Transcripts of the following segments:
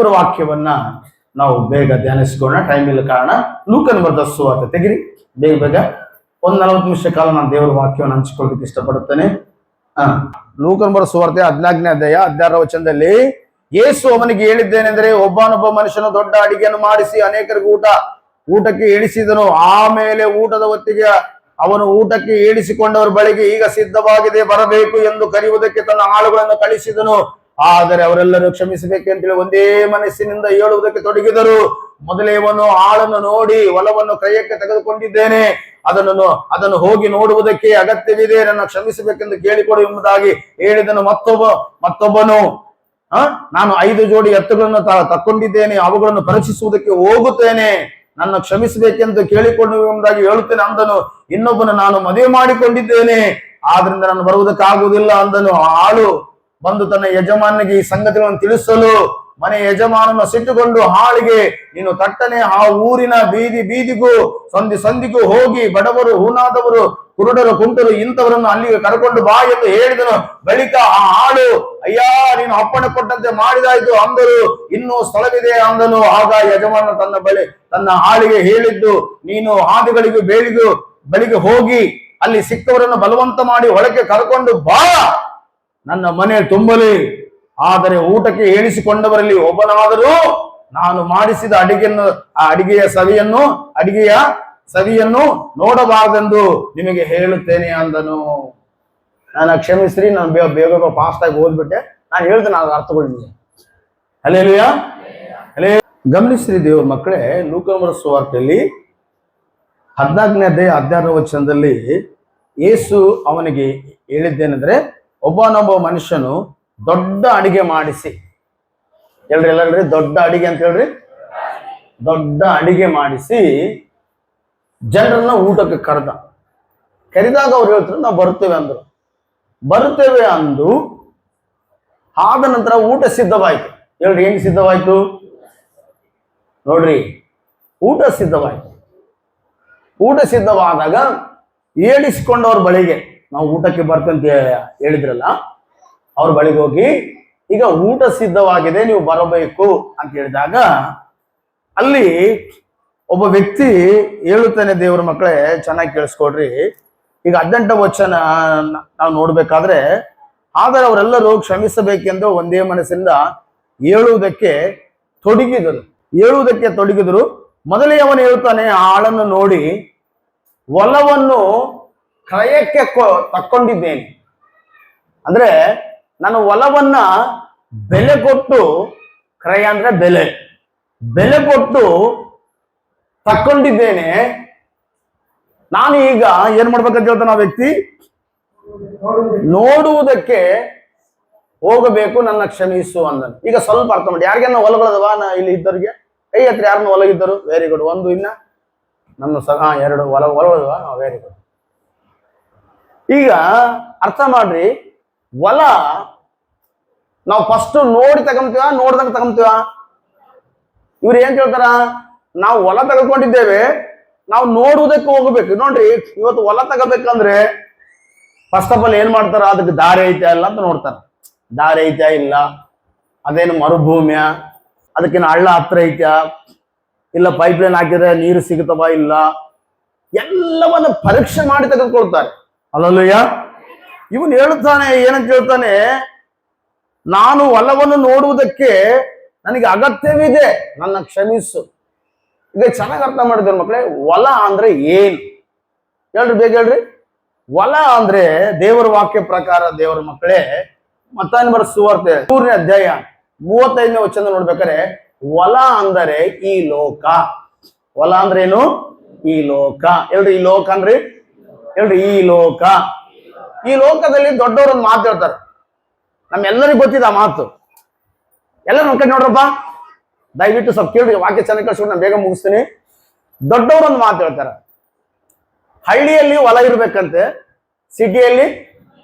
ದೇವರ ವಾಕ್ಯವನ್ನ ನಾವು ಬೇಗ ಧ್ಯಾನಿಸ್ಕೊಳ್ಳೋಣ. ಟೈಮ್ ಇಲ್ಲ ಕಾರಣ ಲೂಕನ ಬರೆದ ಸುವಾರ್ತೆ ತೆಗಿರಿ ಬೇಗ ಬೇಗ. 40 ನಿಮಿಷ ಕಾಲ ನಾನು ದೇವರ ವಾಕ್ಯವನ್ನು ಹಂಚಿಕೊಳ್ಳಿಕ್ಕೆ ಇಷ್ಟಪಡುತ್ತೇನೆ. ಲೂಕನ ಬರೆದ ಸುವಾರ್ತೆ 14ನೇ ಅಧ್ಯಾಯ 16ರ ವಚನದಲ್ಲಿ ಯೇಸು ಅವನಿಗೆ ಹೇಳಿದ್ದೇನೆಂದರೆ, ಒಬ್ಬನೊಬ್ಬ ಮನುಷ್ಯನು ದೊಡ್ಡ ಅಡಿಗೆಯನ್ನು ಮಾಡಿಸಿ ಅನೇಕರಿಗೆ ಊಟಕ್ಕೆ ಇಳಿಸಿದನು. ಆಮೇಲೆ ಊಟದ ಹೊತ್ತಿಗೆ ಅವನು ಊಟಕ್ಕೆ ಏಳಿಸಿಕೊಂಡವರ ಬಳಿಗೆ, ಈಗ ಸಿದ್ಧವಾಗಿದೆ, ಬರಬೇಕು ಎಂದು ಕರೆಯುವುದಕ್ಕೆ ತನ್ನ ಆಳುಗಳನ್ನು ಕಳಿಸಿದನು. ಆದರೆ ಅವರೆಲ್ಲರೂ ಕ್ಷಮಿಸಬೇಕೆಂತೇಳಿ ಒಂದೇ ಮನಸ್ಸಿನಿಂದ ಹೇಳುವುದಕ್ಕೆ ತೊಡಗಿದರು. ಮೊದಲೇವನು ಆಳನ್ನು ನೋಡಿ, ಹೊಲವನ್ನು ಕ್ರಯಕ್ಕೆ ತೆಗೆದುಕೊಂಡಿದ್ದೇನೆ, ಅದನ್ನು ಹೋಗಿ ನೋಡುವುದಕ್ಕೆ ಅಗತ್ಯವಿದೆ, ನನ್ನ ಕ್ಷಮಿಸಬೇಕೆಂದು ಕೇಳಿಕೊಡು ಎಂಬುದಾಗಿ ಹೇಳಿದನು. ಮತ್ತೊಬ್ಬನು, ನಾನು 5 ಜೋಡಿ ಎತ್ತುಗಳನ್ನು ತಕ್ಕೊಂಡಿದ್ದೇನೆ, ಅವುಗಳನ್ನು ಪರೀಕ್ಷಿಸುವುದಕ್ಕೆ ಹೋಗುತ್ತೇನೆ, ನನ್ನ ಕ್ಷಮಿಸಬೇಕೆಂದು ಕೇಳಿಕೊಂಡು ಎಂಬುದಾಗಿ ಹೇಳುತ್ತೇನೆ ಅಂದನು. ಇನ್ನೊಬ್ಬನು, ನಾನು ಮದುವೆ ಮಾಡಿಕೊಂಡಿದ್ದೇನೆ, ಆದ್ರಿಂದ ನಾನು ಬರುವುದಕ್ಕಾಗುವುದಿಲ್ಲ ಅಂದನು. ಆಳು ಬಂದು ತನ್ನ ಯಜಮಾನಿಗೆ ಈ ಸಂಗತಿಗಳನ್ನು ತಿಳಿಸಲು ಮನೆ ಯಜಮಾನನು ಸಿಟ್ಟುಕೊಂಡು ಆಳಿಗೆ, ನೀನು ತಟ್ಟನೆ ಆ ಊರಿನ ಬೀದಿಗೂ ಸಂದಿಗೂ ಹೋಗಿ ಬಡವರು, ಹೂನಾದವರು, ಕುರುಡರು, ಕುಂಟರು ಇಂಥವರನ್ನು ಅಲ್ಲಿಗೆ ಕರ್ಕೊಂಡು ಬಾ ಎಂದು ಹೇಳಿದನು. ಬಳಿಕ ಆ ಆಳು, ಅಯ್ಯ, ನೀನು ಅಪ್ಪಣೆ ಕೊಟ್ಟಂತೆ ಮಾಡಿದಾಯ್ತು ಅಂದರು. ಇನ್ನೂ ಸ್ಥಳವಿದೆ ಅಂದನು. ಆಗ ಯಜಮಾನ ತನ್ನ ಆಳಿಗೆ ಹೇಳಿದ್ದು, ನೀನು ಹಾದಿಗಳಿಗೂ ಬಳಿಗೆ ಹೋಗಿ ಅಲ್ಲಿ ಸಿಕ್ಕವರನ್ನು ಬಲವಂತ ಮಾಡಿ ಒಳಗೆ ಕರ್ಕೊಂಡು ಬಾ, ನನ್ನ ಮನೆ ತುಂಬಲಿ. ಆದರೆ ಊಟಕ್ಕೆ ಏಳಿಸಿಕೊಂಡವರಲ್ಲಿ ಒಬ್ಬನಾದರೂ ನಾನು ಮಾಡಿಸಿದ ಅಡಿಗೆಯ ಸವಿಯನ್ನು ನೋಡಬಾರದೆಂದು ನಿಮಗೆ ಹೇಳುತ್ತೇನೆ ಅಂದನು. ನಾನು ಕ್ಷಮಿಸ್ರಿ, ನಾನು ಬೇಗ ಫಾಸ್ಟ್ ಆಗಿ ಓದ್ಬಿಟ್ಟೆ. ನಾನು ಹೇಳ್ತೇನೆ, ಅದು ಅರ್ಥಗೊಳ್ಳಿ. ಹಲ್ಲೆಲೂಯಾ. ಗಮನಿಸ್ರಿ ದೇವ್ರ ಮಕ್ಕಳೇ, ಲೂಕನ ಬರೆದ ಸುವಾರ್ತೆಯಲ್ಲಿ 14ನೇ ಅಧ್ಯಾಯ 16ರ ವಚನದಲ್ಲಿ ಯೇಸು ಅವನಿಗೆ ಹೇಳಿದ್ದೇನೆಂದ್ರೆ, ಒಬ್ಬನೊಬ್ಬ ಮನುಷ್ಯನು ದೊಡ್ಡ ಅಡಿಗೆ ಮಾಡಿಸಿ, ಎಲ್ಲರೂ ದೊಡ್ಡ ಅಡಿಗೆ ಅಂತ ಹೇಳ್ರಿ, ದೊಡ್ಡ ಅಡಿಗೆ ಮಾಡಿಸಿ ಜನರನ್ನ ಊಟಕ್ಕೆ ಕರೆದಾಗ ಅವ್ರು ಹೇಳ್ತಾರೆ, ನಾವು ಬರುತ್ತೇವೆ ಅಂದು ಆದ ನಂತರ ಊಟ ಸಿದ್ಧವಾಯ್ತು. ಹೇಳ್ರಿ, ಏನ್ ಸಿದ್ಧವಾಯ್ತು ನೋಡ್ರಿ, ಊಟ ಸಿದ್ಧವಾಯ್ತು. ಊಟ ಸಿದ್ಧವಾದಾಗ ಏಳಿಸಿಕೊಂಡವ್ರ ಬಳಿಗೆ, ನಾವು ಊಟಕ್ಕೆ ಬರ್ತಂತ ಹೇಳಿದ್ರಲ್ಲ, ಅವ್ರ ಬಳಿಗೆ ಹೋಗಿ, ಈಗ ಊಟ ಸಿದ್ಧವಾಗಿದೆ, ನೀವು ಬರಬೇಕು ಅಂತ ಹೇಳಿದಾಗ ಅಲ್ಲಿ ಒಬ್ಬ ವ್ಯಕ್ತಿ ಹೇಳುತ್ತಾನೆ. ದೇವರ ಮಕ್ಕಳೇ ಚೆನ್ನಾಗಿ ಕೇಳಿಸ್ಕೊಡ್ರಿ. ಈಗ 18ನೇ ವಚನ ನಾವು ನೋಡ್ಬೇಕಾದ್ರೆ, ಆದರೆ ಅವರೆಲ್ಲರೂ ಕ್ಷಮಿಸಬೇಕೆಂದು ಒಂದೇ ಮನಸ್ಸಿಂದ ಹೇಳುವುದಕ್ಕೆ ತೊಡಗಿದರು. ಮೊದಲೇ ಅವನು ಹೇಳ್ತಾನೆ, ಆಳನ್ನು ನೋಡಿ ಹೊಲವನ್ನು ಕ್ರಯಕ್ಕೆ ತಕ್ಕೊಂಡಿದ್ದೇನೆ. ಅಂದ್ರೆ ನಾನು ಹೊಲವನ್ನ ಬೆಲೆ ಕೊಟ್ಟು, ಕ್ರಯ ಅಂದ್ರೆ ಬೆಲೆ ಕೊಟ್ಟು ತಕ್ಕೊಂಡಿದ್ದೇನೆ. ನಾನು ಈಗ ಏನ್ ಮಾಡ್ಬೇಕಂತ ಹೇಳ್ತಾನೆ ಆ ವ್ಯಕ್ತಿ, ನೋಡುವುದಕ್ಕೆ ಹೋಗಬೇಕು, ನನ್ನ ಕ್ಷಮಿಸು ಅಂದನು. ಈಗ ಸ್ವಲ್ಪ ಅರ್ಥ ಮಾಡಿ, ಯಾರಿಗೇನೋ ಹೊಲಗಳದವ ಇಲ್ಲಿ ಇದ್ದವ್ರಿಗೆ ಕೈ ಹತ್ರ ಯಾರನ್ನ ಹೊಲ ಇದ್ದರು? Very good. ಒಂದು ಇನ್ನ ನಮ್ಮ 2 ಹೊಲಗಳದವ, ವೆರಿ ಗುಡ್. ಈಗ ಅರ್ಥ ಮಾಡ್ರಿ, ಹೊಲ ನಾವು ಫಸ್ಟ್ ನೋಡಿ ತಗೊಂತೀವ, ನೋಡ್ದಂಗ ತಗೊಂತೀವ? ಇವ್ರು ಏನ್ ಹೇಳ್ತಾರ, ನಾವು ಹೊಲ ತಗೊಂಡಿದ್ದೇವೆ, ನಾವು ನೋಡುವುದಕ್ಕೆ ಹೋಗ್ಬೇಕು. ನೋಡ್ರಿ, ಇವತ್ತು ಹೊಲ ತಗೋಬೇಕಂದ್ರೆ ಫಸ್ಟ್ ಆಫ್ ಆಲ್ ಏನ್ ಮಾಡ್ತಾರ, ಅದಕ್ಕೆ ದಾರಿ ಐತೆ ಇಲ್ಲ ಅಂತ ನೋಡ್ತಾರ. ದಾರಿ ಐತ್ಯಾ ಇಲ್ಲ, ಅದೇನು ಮರುಭೂಮಿಯ, ಅದಕ್ಕೇನು ಹಳ್ಳ ಹತ್ರ ಐತ್ಯಾ ಇಲ್ಲ, ಪೈಪ್ ಲೈನ್ ಹಾಕಿದ್ರೆ ನೀರು ಸಿಗುತ್ತವ ಇಲ್ಲ, ಎಲ್ಲವನ್ನ ಪರೀಕ್ಷೆ ಮಾಡಿ ತೆಗೆದುಕೊಳ್ತಾರೆ. ಅಲ್ಲಲ್ಲಯ್ಯ, ಇವನು ಹೇಳುತ್ತಾನೆ, ಏನಂತ ಹೇಳ್ತಾನೆ, ನಾನು ಹೊಲವನ್ನು ನೋಡುವುದಕ್ಕೆ ನನಗೆ ಅಗತ್ಯವಿದೆ, ನನ್ನ ಕ್ಷಮಿಸು. ಈಗ ಚೆನ್ನಾಗಿ ಅರ್ಥ ಮಾಡಿದ್ರು ಮಕ್ಕಳೇ, ಹೊಲ ಅಂದ್ರೆ ಏನು ಹೇಳ್ರಿ, ಬೇಗ ಹೇಳ್ರಿ. ಹೊಲ ಅಂದ್ರೆ ದೇವರ ವಾಕ್ಯ ಪ್ರಕಾರ ದೇವರ ಮಕ್ಕಳೇ, ಮತ್ತಾಯನ ಬರೆದ ಸುವಾರ್ತೆ 3ನೇ ಅಧ್ಯಾಯ 35ನೇ ವಚನ ನೋಡ್ಬೇಕಾರೆ, ಹೊಲ ಅಂದರೆ ಈ ಲೋಕ. ಹೊಲ ಅಂದ್ರೆ ಏನು? ಈ ಲೋಕ. ಹೇಳ್ರಿ, ಈ ಲೋಕ ಅಂದ್ರಿ, ಹೇಳ್ರಿ, ಈ ಲೋಕ. ಈ ಲೋಕದಲ್ಲಿ ದೊಡ್ಡವರೊಂದು ಮಾತು ಹೇಳ್ತಾರೆ, ನಮ್ಮೆಲ್ಲರಿಗೂ ಗೊತ್ತಿದೆ ಆ ಮಾತು. ಎಲ್ಲ ನಮ್ಮ ಕಡೆ ನೋಡ್ರಪ್ಪ, ದಯವಿಟ್ಟು ಸ್ವಲ್ಪ ಕೇಳ್ರಿ, ವಾಕ್ಯ ಚೆನ್ನಾಗಿ ಕಳ್ಸ್ಕೊಂಡು ನಾನು ಬೇಗ ಮುಗಿಸ್ತೀನಿ. ದೊಡ್ಡವರೊಂದು ಮಾತು ಹೇಳ್ತಾರೆ, ಹಳ್ಳಿಯಲ್ಲಿ ಹೊಲ ಇರ್ಬೇಕಂತೆ, ಸಿಟಿಯಲ್ಲಿ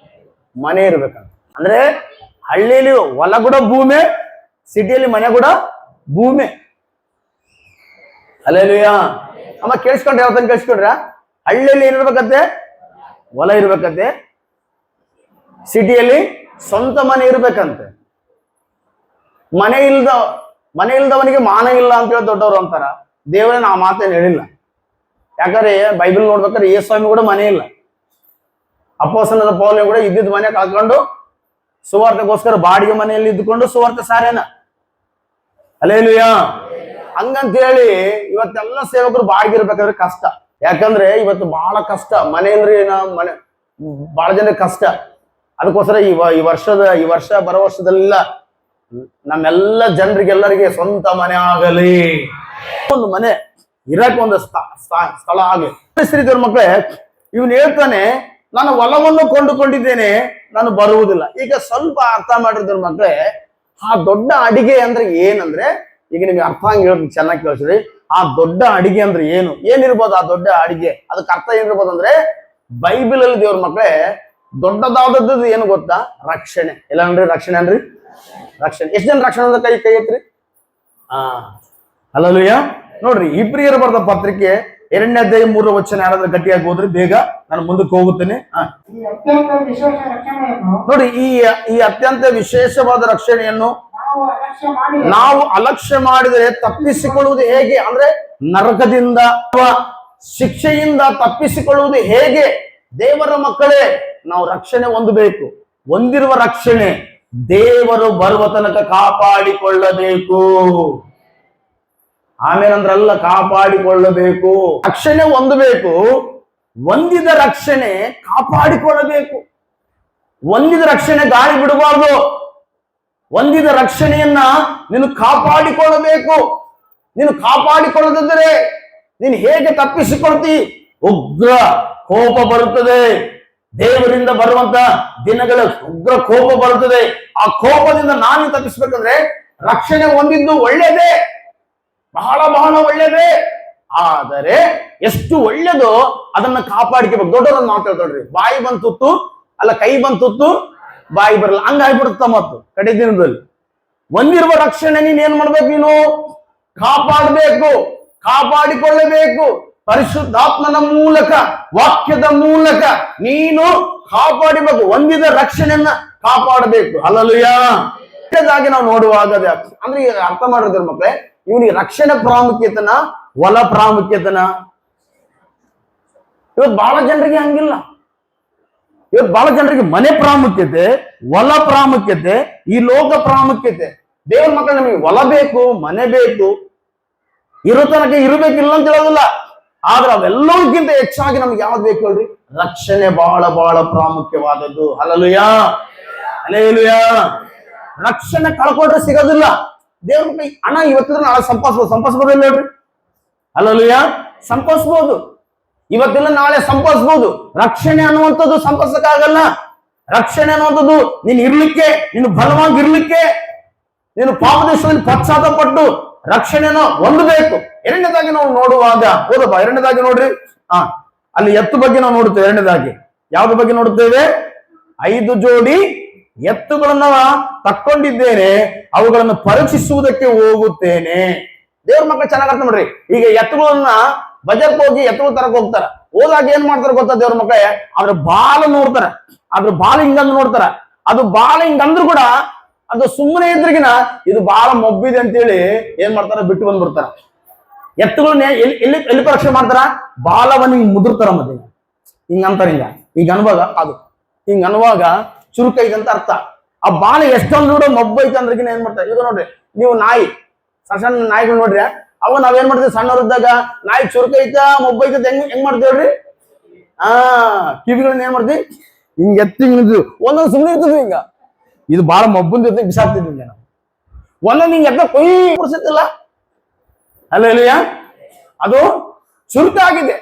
ಮನೆ ಇರ್ಬೇಕಂತ. ಅಂದ್ರೆ ಹಳ್ಳಿಯಲ್ಲಿ ಹೊಲ ಕೂಡ ಭೂಮಿ, ಸಿಟಿಯಲ್ಲಿ ಮನೆ ಕೂಡ ಭೂಮಿ. ಹಲ್ಲೆಲೂಯಾ. ಅಮ್ಮ ಕೇಳಿಸ್ಕೊಂಡ್ರೆ, ಯಾವತ್ತನ್ನು ಕೇಳಿಸ್ಕೊಂಡ್ರ? ಹಳ್ಳಿಯಲ್ಲಿ ಏನಿರ್ಬೇಕಂತೆ? ಹೊಲ ಇರ್ಬೇಕಂತೆ. ಸಿಟಿಯಲ್ಲಿ ಸ್ವಂತ ಮನೆ ಇರ್ಬೇಕಂತೆ. ಮನೆ ಮನೆ ಇಲ್ದವನಿಗೆ ಮಾನ ಇಲ್ಲ ಅಂತ ಹೇಳಿ ದೊಡ್ಡವರು ಅಂತಾರ. ದೇವರೇನು ಆ ಮಾತೇನು ಹೇಳಿಲ್ಲ. ಯಾಕಂದ್ರೆ ಬೈಬಲ್ ನೋಡ್ಬೇಕಾದ್ರೆ ಯೇಸ್ವಾಮಿ ಕೂಡ ಮನೆ ಇಲ್ಲ. ಅಪೊಸ್ತಲನಾದ ಪೌಲನು ಕೂಡ ಇದ್ದಿದ್ದ ಮನೆ ಕಳ್ಕೊಂಡು ಸುವಾರ್ತೆಗೋಸ್ಕರ ಬಾಡಿಗೆ ಮನೆಯಲ್ಲಿ ಇದ್ದುಕೊಂಡು ಸುವಾರ್ತೆ ಸಾರೇನ. ಹಲ್ಲೆಲೂಯಾ. ಹಂಗಂತ ಹೇಳಿ ಇವತ್ತೆಲ್ಲ ಸೇವಕರು ಬಾಡಿಗೆ ಇರ್ಬೇಕಾದ್ರೆ ಕಷ್ಟ. ಯಾಕಂದ್ರೆ ಇವತ್ತು ಬಹಳ ಕಷ್ಟ, ಮನೆ ಇಲ್ರಿ ಮನೆ ಬಹಳ ಜನಕ್ಕೆ ಕಷ್ಟ. ಅದಕ್ಕೋಸ್ಕರ ಈ ವರ್ಷ ಬರೋ ವರ್ಷದಲ್ಲ ನಮ್ಮೆಲ್ಲ ಜನರಿಗೆಲ್ಲರಿಗೆ ಸ್ವಂತ ಮನೆ ಆಗಲಿ, ಒಂದು ಮನೆ ಇರಕ್ಕೆ ಒಂದು ಸ್ಥಳ ಆಗಲಿ. ದೇವ್ರ ಮಕ್ಕಳೇ, ಇವನು ಹೇಳ್ತಾನೆ, ನಾನು ಹೊಲವನ್ನು ಕೊಂಡುಕೊಂಡಿದ್ದೇನೆ, ನಾನು ಬರುವುದಿಲ್ಲ. ಈಗ ಸ್ವಲ್ಪ ಅರ್ಥ ಮಾಡಿದ್ರ ಮಕ್ಕಳೇ, ಆ ದೊಡ್ಡ ಅಡಿಗೆ ಅಂದ್ರೆ ಏನಂದ್ರೆ, ಈಗ ನಿಮ್ಗೆ ಅರ್ಥ ಹಂಗೆ ಹೇಳ್ತೀನಿ, ಚೆನ್ನಾಗಿ ಕೇಳಿಸ್ರಿ. ಆ ದೊಡ್ಡ ಅಡಿಗೆ ಅಂದ್ರೆ ಏನಿರ್ಬೋದು? ಆ ದೊಡ್ಡ ಅಡಿಗೆ ಅದಕ್ಕೆ ಅರ್ಥ ಏನಿರ್ಬೋದು ಅಂದ್ರೆ, ಬೈಬಲ್ ಅಲ್ಲಿ ದೇವ್ರ ಮಕ್ಕಳೇ ದೊಡ್ಡದಾದದ್ದು ಏನು ಗೊತ್ತಾ? ರಕ್ಷಣೆ. ಇಲ್ಲ ಅನ್ರಿ, ರಕ್ಷಣೆ ಅನ್ರಿ, ರಕ್ಷಣೆ. ಎಷ್ಟು ಜನ ರಕ್ಷಣೆ ಅಂತ ಕೈ ಎತ್ರಿ. ಹಲ್ಲೆಲೂಯಾ. ನೋಡ್ರಿ, ಇಬ್ರಿಯರು ಬರೆದ ಪತ್ರಿಕೆ 2ನೇ ಅಧ್ಯಾಯ 3ರ ವಚನ ಯಾರಾದ್ರೂ ಗಟ್ಟಿಯಾಗಿ ಹೋದ್ರಿ ಬೇಗ ನಾನು ಮುಂದಕ್ಕೆ ಹೋಗುತ್ತೇನೆ. ನೋಡಿ, ಈ ಅತ್ಯಂತ ವಿಶೇಷವಾದ ರಕ್ಷಣೆಯನ್ನು ನಾವು ಅಲಕ್ಷ್ಯ ಮಾಡಿದರೆ ತಪ್ಪಿಸಿಕೊಳ್ಳುವುದು ಹೇಗೆ? ಅಂದ್ರೆ ನರಕದಿಂದ ಶಿಕ್ಷೆಯಿಂದ ತಪ್ಪಿಸಿಕೊಳ್ಳುವುದು ಹೇಗೆ? ದೇವರ ಮಕ್ಕಳೇ, ನಾವು ರಕ್ಷಣೆ ಹೊಂದಬೇಕು. ಹೊಂದಿರುವ ರಕ್ಷಣೆ ದೇವರು ಬರುವ ತನಕ ಕಾಪಾಡಿಕೊಳ್ಳಬೇಕು. ಆಮೇಲೆ ಅಂದ್ರಲ್ಲ, ಕಾಪಾಡಿಕೊಳ್ಳಬೇಕು. ರಕ್ಷಣೆ ಹೊಂದಬೇಕು. ಹೊಂದಿದ ರಕ್ಷಣೆ ಕಾಪಾಡಿಕೊಳ್ಳಬೇಕು. ಹೊಂದಿದ ರಕ್ಷಣೆ ಗಾಳಿ ಬಿಡಬಾರ್ದು. ಹೊಂದಿದ ರಕ್ಷಣೆಯನ್ನ ನೀನು ಕಾಪಾಡಿಕೊಳ್ಳಬೇಕು. ನೀನು ಕಾಪಾಡಿಕೊಳ್ಳದಿದ್ದರೆ ನೀನು ಹೇಗೆ ತಪ್ಪಿಸಿಕೊಳ್ತಿ? ಉಗ್ರ ಕೋಪ ಬರುತ್ತದೆ. ದೇವರಿಂದ ಬರುವಂತ ದಿನಗಳ ಉಗ್ರ ಕೋಪ ಬರುತ್ತದೆ. ಆ ಕೋಪದಿಂದ ನಾನು ತಪ್ಪಿಸ್ಬೇಕಂದ್ರೆ ರಕ್ಷಣೆ ಹೊಂದಿದ್ದು ಒಳ್ಳೇದೇ, ಬಹಳ ಬಹಳ ಒಳ್ಳೇದೇ. ಆದರೆ ಎಷ್ಟು ಒಳ್ಳೇದೋ ಅದನ್ನ ಕಾಪಾಡಿಕೋಬೇಕು. ದೊಡ್ಡವರನ್ನ ಮಾತಾಡ್ರಿ, ಬಾಯಿ ಬಂತುತ್ತು ಅಲ್ಲ, ಕೈ ಬಂತುತ್ತು ಬಾಯಿ ಬರಲ್ಲ, ಹಂಗಾಗ್ಬಿಡುತ್ತ. ಮತ್ತು ಕಡೆ ದಿನದಲ್ಲಿ ಹೊಂದಿರುವ ರಕ್ಷಣೆ ನೀನ್ ಏನ್ ಮಾಡ್ಬೇಕು? ನೀನು ಕಾಪಾಡಬೇಕು, ಕಾಪಾಡಿಕೊಳ್ಳಬೇಕು. ಪರಿಶುದ್ಧಾತ್ಮನ ಮೂಲಕ, ವಾಕ್ಯದ ಮೂಲಕ ನೀನು ಕಾಪಾಡಬೇಕು. ಹೊಂದಿದ ರಕ್ಷಣೆಯನ್ನ ಕಾಪಾಡಬೇಕು. ಹಲ್ಲೆಲೂಯಾ. ನಾವು ನೋಡುವಾಗ ಅಂದ್ರೆ ಈಗ ಅರ್ಥ ಮಾಡಿದ್ರ ಮಕ್ಕಳೇ, ಇವನಿಗೆ ರಕ್ಷಣೆ ಪ್ರಾಮುಖ್ಯತೆನ, ಹೊಲ ಪ್ರಾಮುಖ್ಯತೆನ? ಇವತ್ತು ಬಹಳ ಜನರಿಗೆ ಹಂಗಿಲ್ಲ. ಇವತ್ತು ಬಹಳ ಜನರಿಗೆ ಮನೆ ಪ್ರಾಮುಖ್ಯತೆ, ಹೊಲ ಪ್ರಾಮುಖ್ಯತೆ, ಈ ಲೋಕ ಪ್ರಾಮುಖ್ಯತೆ. ದೇವ್ರ ಮಕ್ಕಳು, ನಮಗೆ ಹೊಲ ಬೇಕು, ಮನೆ ಬೇಕು, ಇರೋ ತನಕ ಇರಬೇಕಿಲ್ಲ ಅಂತ ಹೇಳೋದಿಲ್ಲ. ಆದ್ರೆ ಅವೆಲ್ಲಕ್ಕಿಂತ ಹೆಚ್ಚಾಗಿ ನಮ್ಗೆ ಯಾವ್ದು ಬೇಕು ಹೇಳ್ರಿ? ರಕ್ಷಣೆ ಬಹಳ ಬಹಳ ಪ್ರಾಮುಖ್ಯವಾದದ್ದು. Hallelujah, hallelujah. ರಕ್ಷಣೆ ಕಳ್ಕೊಂಡ್ರೆ ಸಿಗೋದಿಲ್ಲ. ದೇವ್ರ ಮಕ್ಕಳು ಹಣ ಇವತ್ತಿದ್ರೆ ನಾಳೆ ಸಂಪಾದಿಸ್ಬೋದಿಲ್ಲ ಹೇಳ್ರಿ? ಹಲ್ಲೆಲೂಯಾ. ಸಂಪಾದಿಸ್ಬೋದು, ಇವತ್ತಿಲ್ಲ ನಾಳೆ ಸಂಪಾದಿಸ್ಬೋದು. ರಕ್ಷಣೆ ಅನ್ನುವಂಥದ್ದು ಸಂಪಾದಿಸಕ್ಕಾಗಲ್ಲ. ರಕ್ಷಣೆ ಅನ್ನುವಂಥದ್ದು ನೀನು ಇರ್ಲಿಕ್ಕೆ, ನೀನು ಬಲವಾಗಿರ್ಲಿಕ್ಕೆ, ನೀನು ಪಾಪದೇಶದಲ್ಲಿ ಪಶ್ಚಾತ್ತಾಪಪಟ್ಟು ರಕ್ಷಣೆಯನ್ನು ಹೊಂದಬೇಕು. ಎರಡನೇದಾಗಿ ನಾವು ನೋಡುವಾಗ, ಹೌದಪ್ಪ, ಎರಡನೇದಾಗಿ ನೋಡ್ರಿ, ಅಲ್ಲಿ ಎತ್ತು ಬಗ್ಗೆ ನಾವು ನೋಡುತ್ತೇವೆ. ಎರಡನೇದಾಗಿ ಯಾವ್ದು ಬಗ್ಗೆ ನೋಡುತ್ತೇವೆ? 5 ಜೋಡಿ ಎತ್ತುಗಳನ್ನ ತಕ್ಕೊಂಡಿದ್ದೇನೆ, ಅವುಗಳನ್ನು ಪರೀಕ್ಷಿಸುವುದಕ್ಕೆ ಹೋಗುತ್ತೇನೆ. ದೇವ್ರ ಮಕ್ಕಳು ಚೆನ್ನಾಗಿ ಅರ್ಥ ಮಾಡ್ರಿ. ಈಗ ಎತ್ತುಗಳನ್ನ ಬಜಾರ್ಗೆ ಹೋಗಿ ಎತ್ತುಗಳು ತರಕ್ ಹೋಗ್ತಾರ. ಹೋದಾಗ ಏನ್ ಮಾಡ್ತಾರ ಗೊತ್ತಾ ದೇವ್ರ ಮಕ್ಕಳೇ? ಅದ್ರ ಬಾಲ ನೋಡ್ತಾರ, ಅದ್ರ ಬಾಲ ಹಿಂಗಂದ್ ನೋಡ್ತಾರ. ಅದು ಬಾಲ ಹಿಂಗಂದ್ರು ಕೂಡ ಅದು ಸುಮ್ಮನೆ ಇದ್ರಿಗಿನ ಇದು ಬಾಳ ಮೊಬ್ಬಿದೆ ಅಂತೇಳಿ ಏನ್ ಮಾಡ್ತಾರ? ಬಿಟ್ಟು ಬಂದ್ಬಿಡ್ತಾರ. ಎತ್ತುಗಳನ್ನ ಎಲ್ಲಿ ಪರೀಕ್ಷೆ ಮಾಡ್ತಾರ? ಬಾಲವನ್ನ ಹಿಂಗ್ ಮುದುರ್ತಾರ. ಮತ್ತೆ ಹಿಂಗಂತಾರ, ಈಗ ಅನ್ವಾಗ ಅದು ಹಿಂಗ ಅನ್ನುವಾಗ ಚುರುಕೈತೆ ಅಂತ ಅರ್ಥ. ಆ ಬಾಲ ಎಷ್ಟೊಂದು ಕೂಡ ಮೊಬ್ಬೈತೆ ಅಂದ್ರಗಿನ ಏನ್ ಮಾಡ್ತಾರೆ? ಈಗ ನೋಡ್ರಿ, ನೀವು ನಾಯಿ, ಸಣ್ಣ ನಾಯಿಗಳು ನೋಡ್ರಿ, ಅವ ನಾವೇನ್ ಮಾಡ್ತೀವಿ? ಸಣ್ಣವ್ರಿದ್ದಾಗ ನಾಯಿ ಚುರುಕೈತ ಮೊಬ್ಬೈತ ಹೆಂಗ್ ಮಾಡ್ತೇವ್ರಿ? ಕಿವಿಗಳನ್ನ ಏನ್ ಮಾಡ್ತೀವಿ? ಹಿಂಗ್ ಎತ್ತಿ ಒಂದೊಂದು ಸುಮ್ಮನೆ ಇರ್ತದೆ. ಹಿಂಗ ಇದು ಬಹಳ ಮೊಬ್ಬನ್ ಜೊತೆ ಬಿಸಾಕ್ತಿದ್ವಿ ನಾವು. ಒಂದೊಂದು ಹಿಂಗ ಎತ್ತ ಕೊಯ್ ಕೊಡ್ಸತ್ತಿಲ್ಲ. ಹಲ್ಲೆಲೂಯಾ. ಅದು ಚುರುಕಾಗಿದೆ.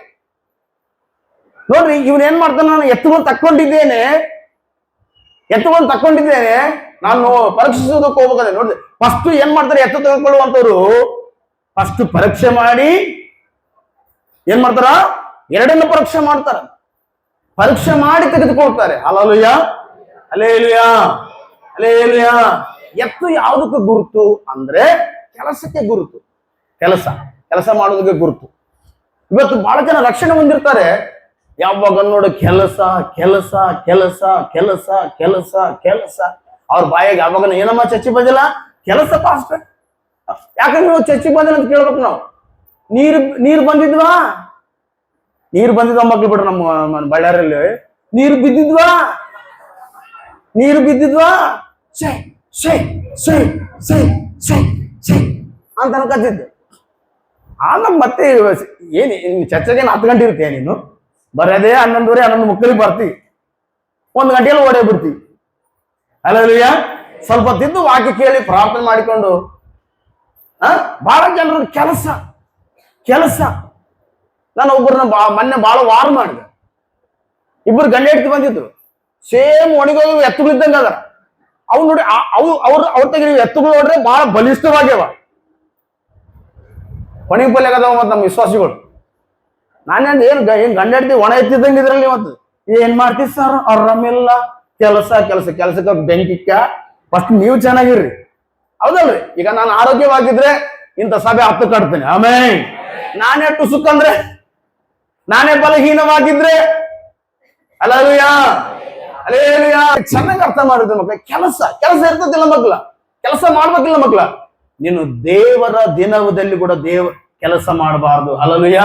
ನೋಡ್ರಿ, ಇವನ್ ಏನ್ ಮಾಡ್ತಾನೆ? ನಾನು ಎತ್ತುಗಳನ್ನು ತಕ್ಕೊಂಡಿದ್ದೇನೆ, ನಾನು ಪರೀಕ್ಷಿಸೋದಕ್ಕೆ ಹೋಗ್ಬೇಕಾದ್ರೆ ನೋಡ್ರಿ, ಫಸ್ಟ್ ಏನ್ ಮಾಡ್ತಾರೆ? ಎತ್ತು ತೆಗೆದುಕೊಳ್ಳುವಂತವ್ರು ಫಸ್ಟ್ ಪರೀಕ್ಷೆ ಮಾಡಿ ಏನ್ ಮಾಡ್ತಾರ? ಎರಡನ್ನು ಪರೀಕ್ಷೆ ಮಾಡ್ತಾರ. ಪರೀಕ್ಷೆ ಮಾಡಿ ತೆಗೆದುಕೊಳ್ತಾರೆ. Hallelujah, hallelujah, hallelujah. ಎತ್ತು ಯಾವುದಕ್ಕೆ ಗುರುತು ಅಂದ್ರೆ ಕೆಲಸಕ್ಕೆ ಗುರುತು. ಕೆಲಸ ಮಾಡೋದಕ್ಕೆ ಗುರುತು. ಇವತ್ತು ಬಹಳ ಜನ ರಕ್ಷಣೆ ಹೊಂದಿರ್ತಾರೆ, ಯಾವಾಗ ನೋಡು ಕೆಲಸ ಕೆಲಸ ಕೆಲಸ ಕೆಲಸ ಕೆಲಸ ಕೆಲಸ. ಅವ್ರ ಬಾಯಿಗೆ ಯಾವಾಗ ಏನಮ್ಮ ಚಚ್ಚಿ ಬಂದಿಲ್ಲ? ಕೆಲಸ ಪಾಸ್ಟರ್. ಯಾಕಂದ್ರೆ ನೀವು ಚರ್ಚಿಗೆ ಬಂದಿಲ್ಲ ಅಂತ ಕೇಳ್ಬೇಕು ನಾವು. ನೀರು ಬಂದಿದ್ವಾ? ನೀರು ಬಂದಿದ್ವ ಮಕ್ಳು ಬಿಡ್ರಿ ನಮ್ಮ ಬಳ್ಳಾರಿಯಲ್ಲಿ. ನೀರು ಬಿದ್ದಿದ್ವಾ? ನೀರು ಬಿದ್ದಿದ್ವಾ? ಶೇ ಶೇ ಶೇ ಶೇ ಶೇ ಶೇ ಅಂತ ಅನ್ಕತ್ತಿದ್ದೆ. ಆಮೇಲೆ ಮತ್ತೆ ಏನ್ ಚರ್ಚೆಗೇನು 10 ಗಂಟೆ ಇರುತ್ತೆ ನೀನು? ಬರೋದೇ 11:30 11:30 ಬರ್ತೀವಿ. 1 ಗಂಟೆಯಲ್ಲಿ ಓಡೇ ಬಿಡ್ತೀವಿ. ಅಲ್ಲಯ್ಯ, ಸ್ವಲ್ಪ ತಿದ್ದು ವಾಕ್ಯ ಕೇಳಿ ಪ್ರಾರ್ಥನೆ ಮಾಡಿಕೊಂಡು ಬಹಳ ಜನರ ಕೆಲಸ ನಾನು ಒಬ್ಬರನ್ನ ಮೊನ್ನೆ ಬಹಳ ವಾರ್ ಮಾಡಿದೆ. ಇಬ್ಬರು ಗಂಡ ಹೆಂಡತಿ ಬಂದಿದ್ರು, ಸೇಮ್ ಒಣಗೋದು ಎತ್ತುಗಳಿದ್ದಂಗ ಅದಾರ. ಅವ್ ನೋಡಿ ಅವ್ರ ತೆಗಿ ಎತ್ತುಗಳು ನೋಡ್ರೆ ಬಹಳ ಬಲಿಷ್ಠವಾಗ್ಯವ, ಒಣಗಿ ಪಲ್ಯ ಆಗದವ. ಮತ್ ನಮ್ಮ ವಿಶ್ವಾಸಿಗಳು ನಾನೇನ್ ಏನ್ ಗಂಡ ಹೆಂಡತಿ ಒಣ ಎತ್ತಿದ್ದಂಗ ಇದ್ರಲ್ಲಿ ಇವತ್ತು ಏನ್ ಮಾಡ್ತೀವಿ ಸರ್? ಅವ್ರಮ್ಮೆಲ್ಲ ಕೆಲಸಕ್ಕೆ ಬೆಂಕಿಕ್ಕ. ಫಸ್ಟ್ ನೀವು ಚೆನ್ನಾಗಿರ್ರಿ, ಹೌದಲ್ರಿ? ಈಗ ನಾನು ಆರೋಗ್ಯವಾಗಿದ್ರೆ ಇಂಥ ಸಭೆ 10 ಕಟ್ತೇನೆ. ಆಮೇಲೆ ನಾನೇ ಟುಸುಕಂದ್ರೆ, ನಾನೇ ಬಲಹೀನವಾಗಿದ್ರೆ, ಅಲ್ಲೂಯ ಅಲ್ಲೇಲುಯ, ಚೆನ್ನಾಗಿ ಅರ್ಥ ಮಾಡಿದ್ರೆ ಮಕ್ಳ. ಕೆಲಸ ಇರ್ತದಿಲ್ಲ ಮಕ್ಳ, ಕೆಲಸ ಮಾಡ್ಬೇಕಿಲ್ಲ ಮಕ್ಳ. ನೀನು ದೇವರ ದಿನದಲ್ಲಿ ಕೂಡ ಕೆಲಸ ಮಾಡಬಾರ್ದು. ಅಲ್ಲೂಯ,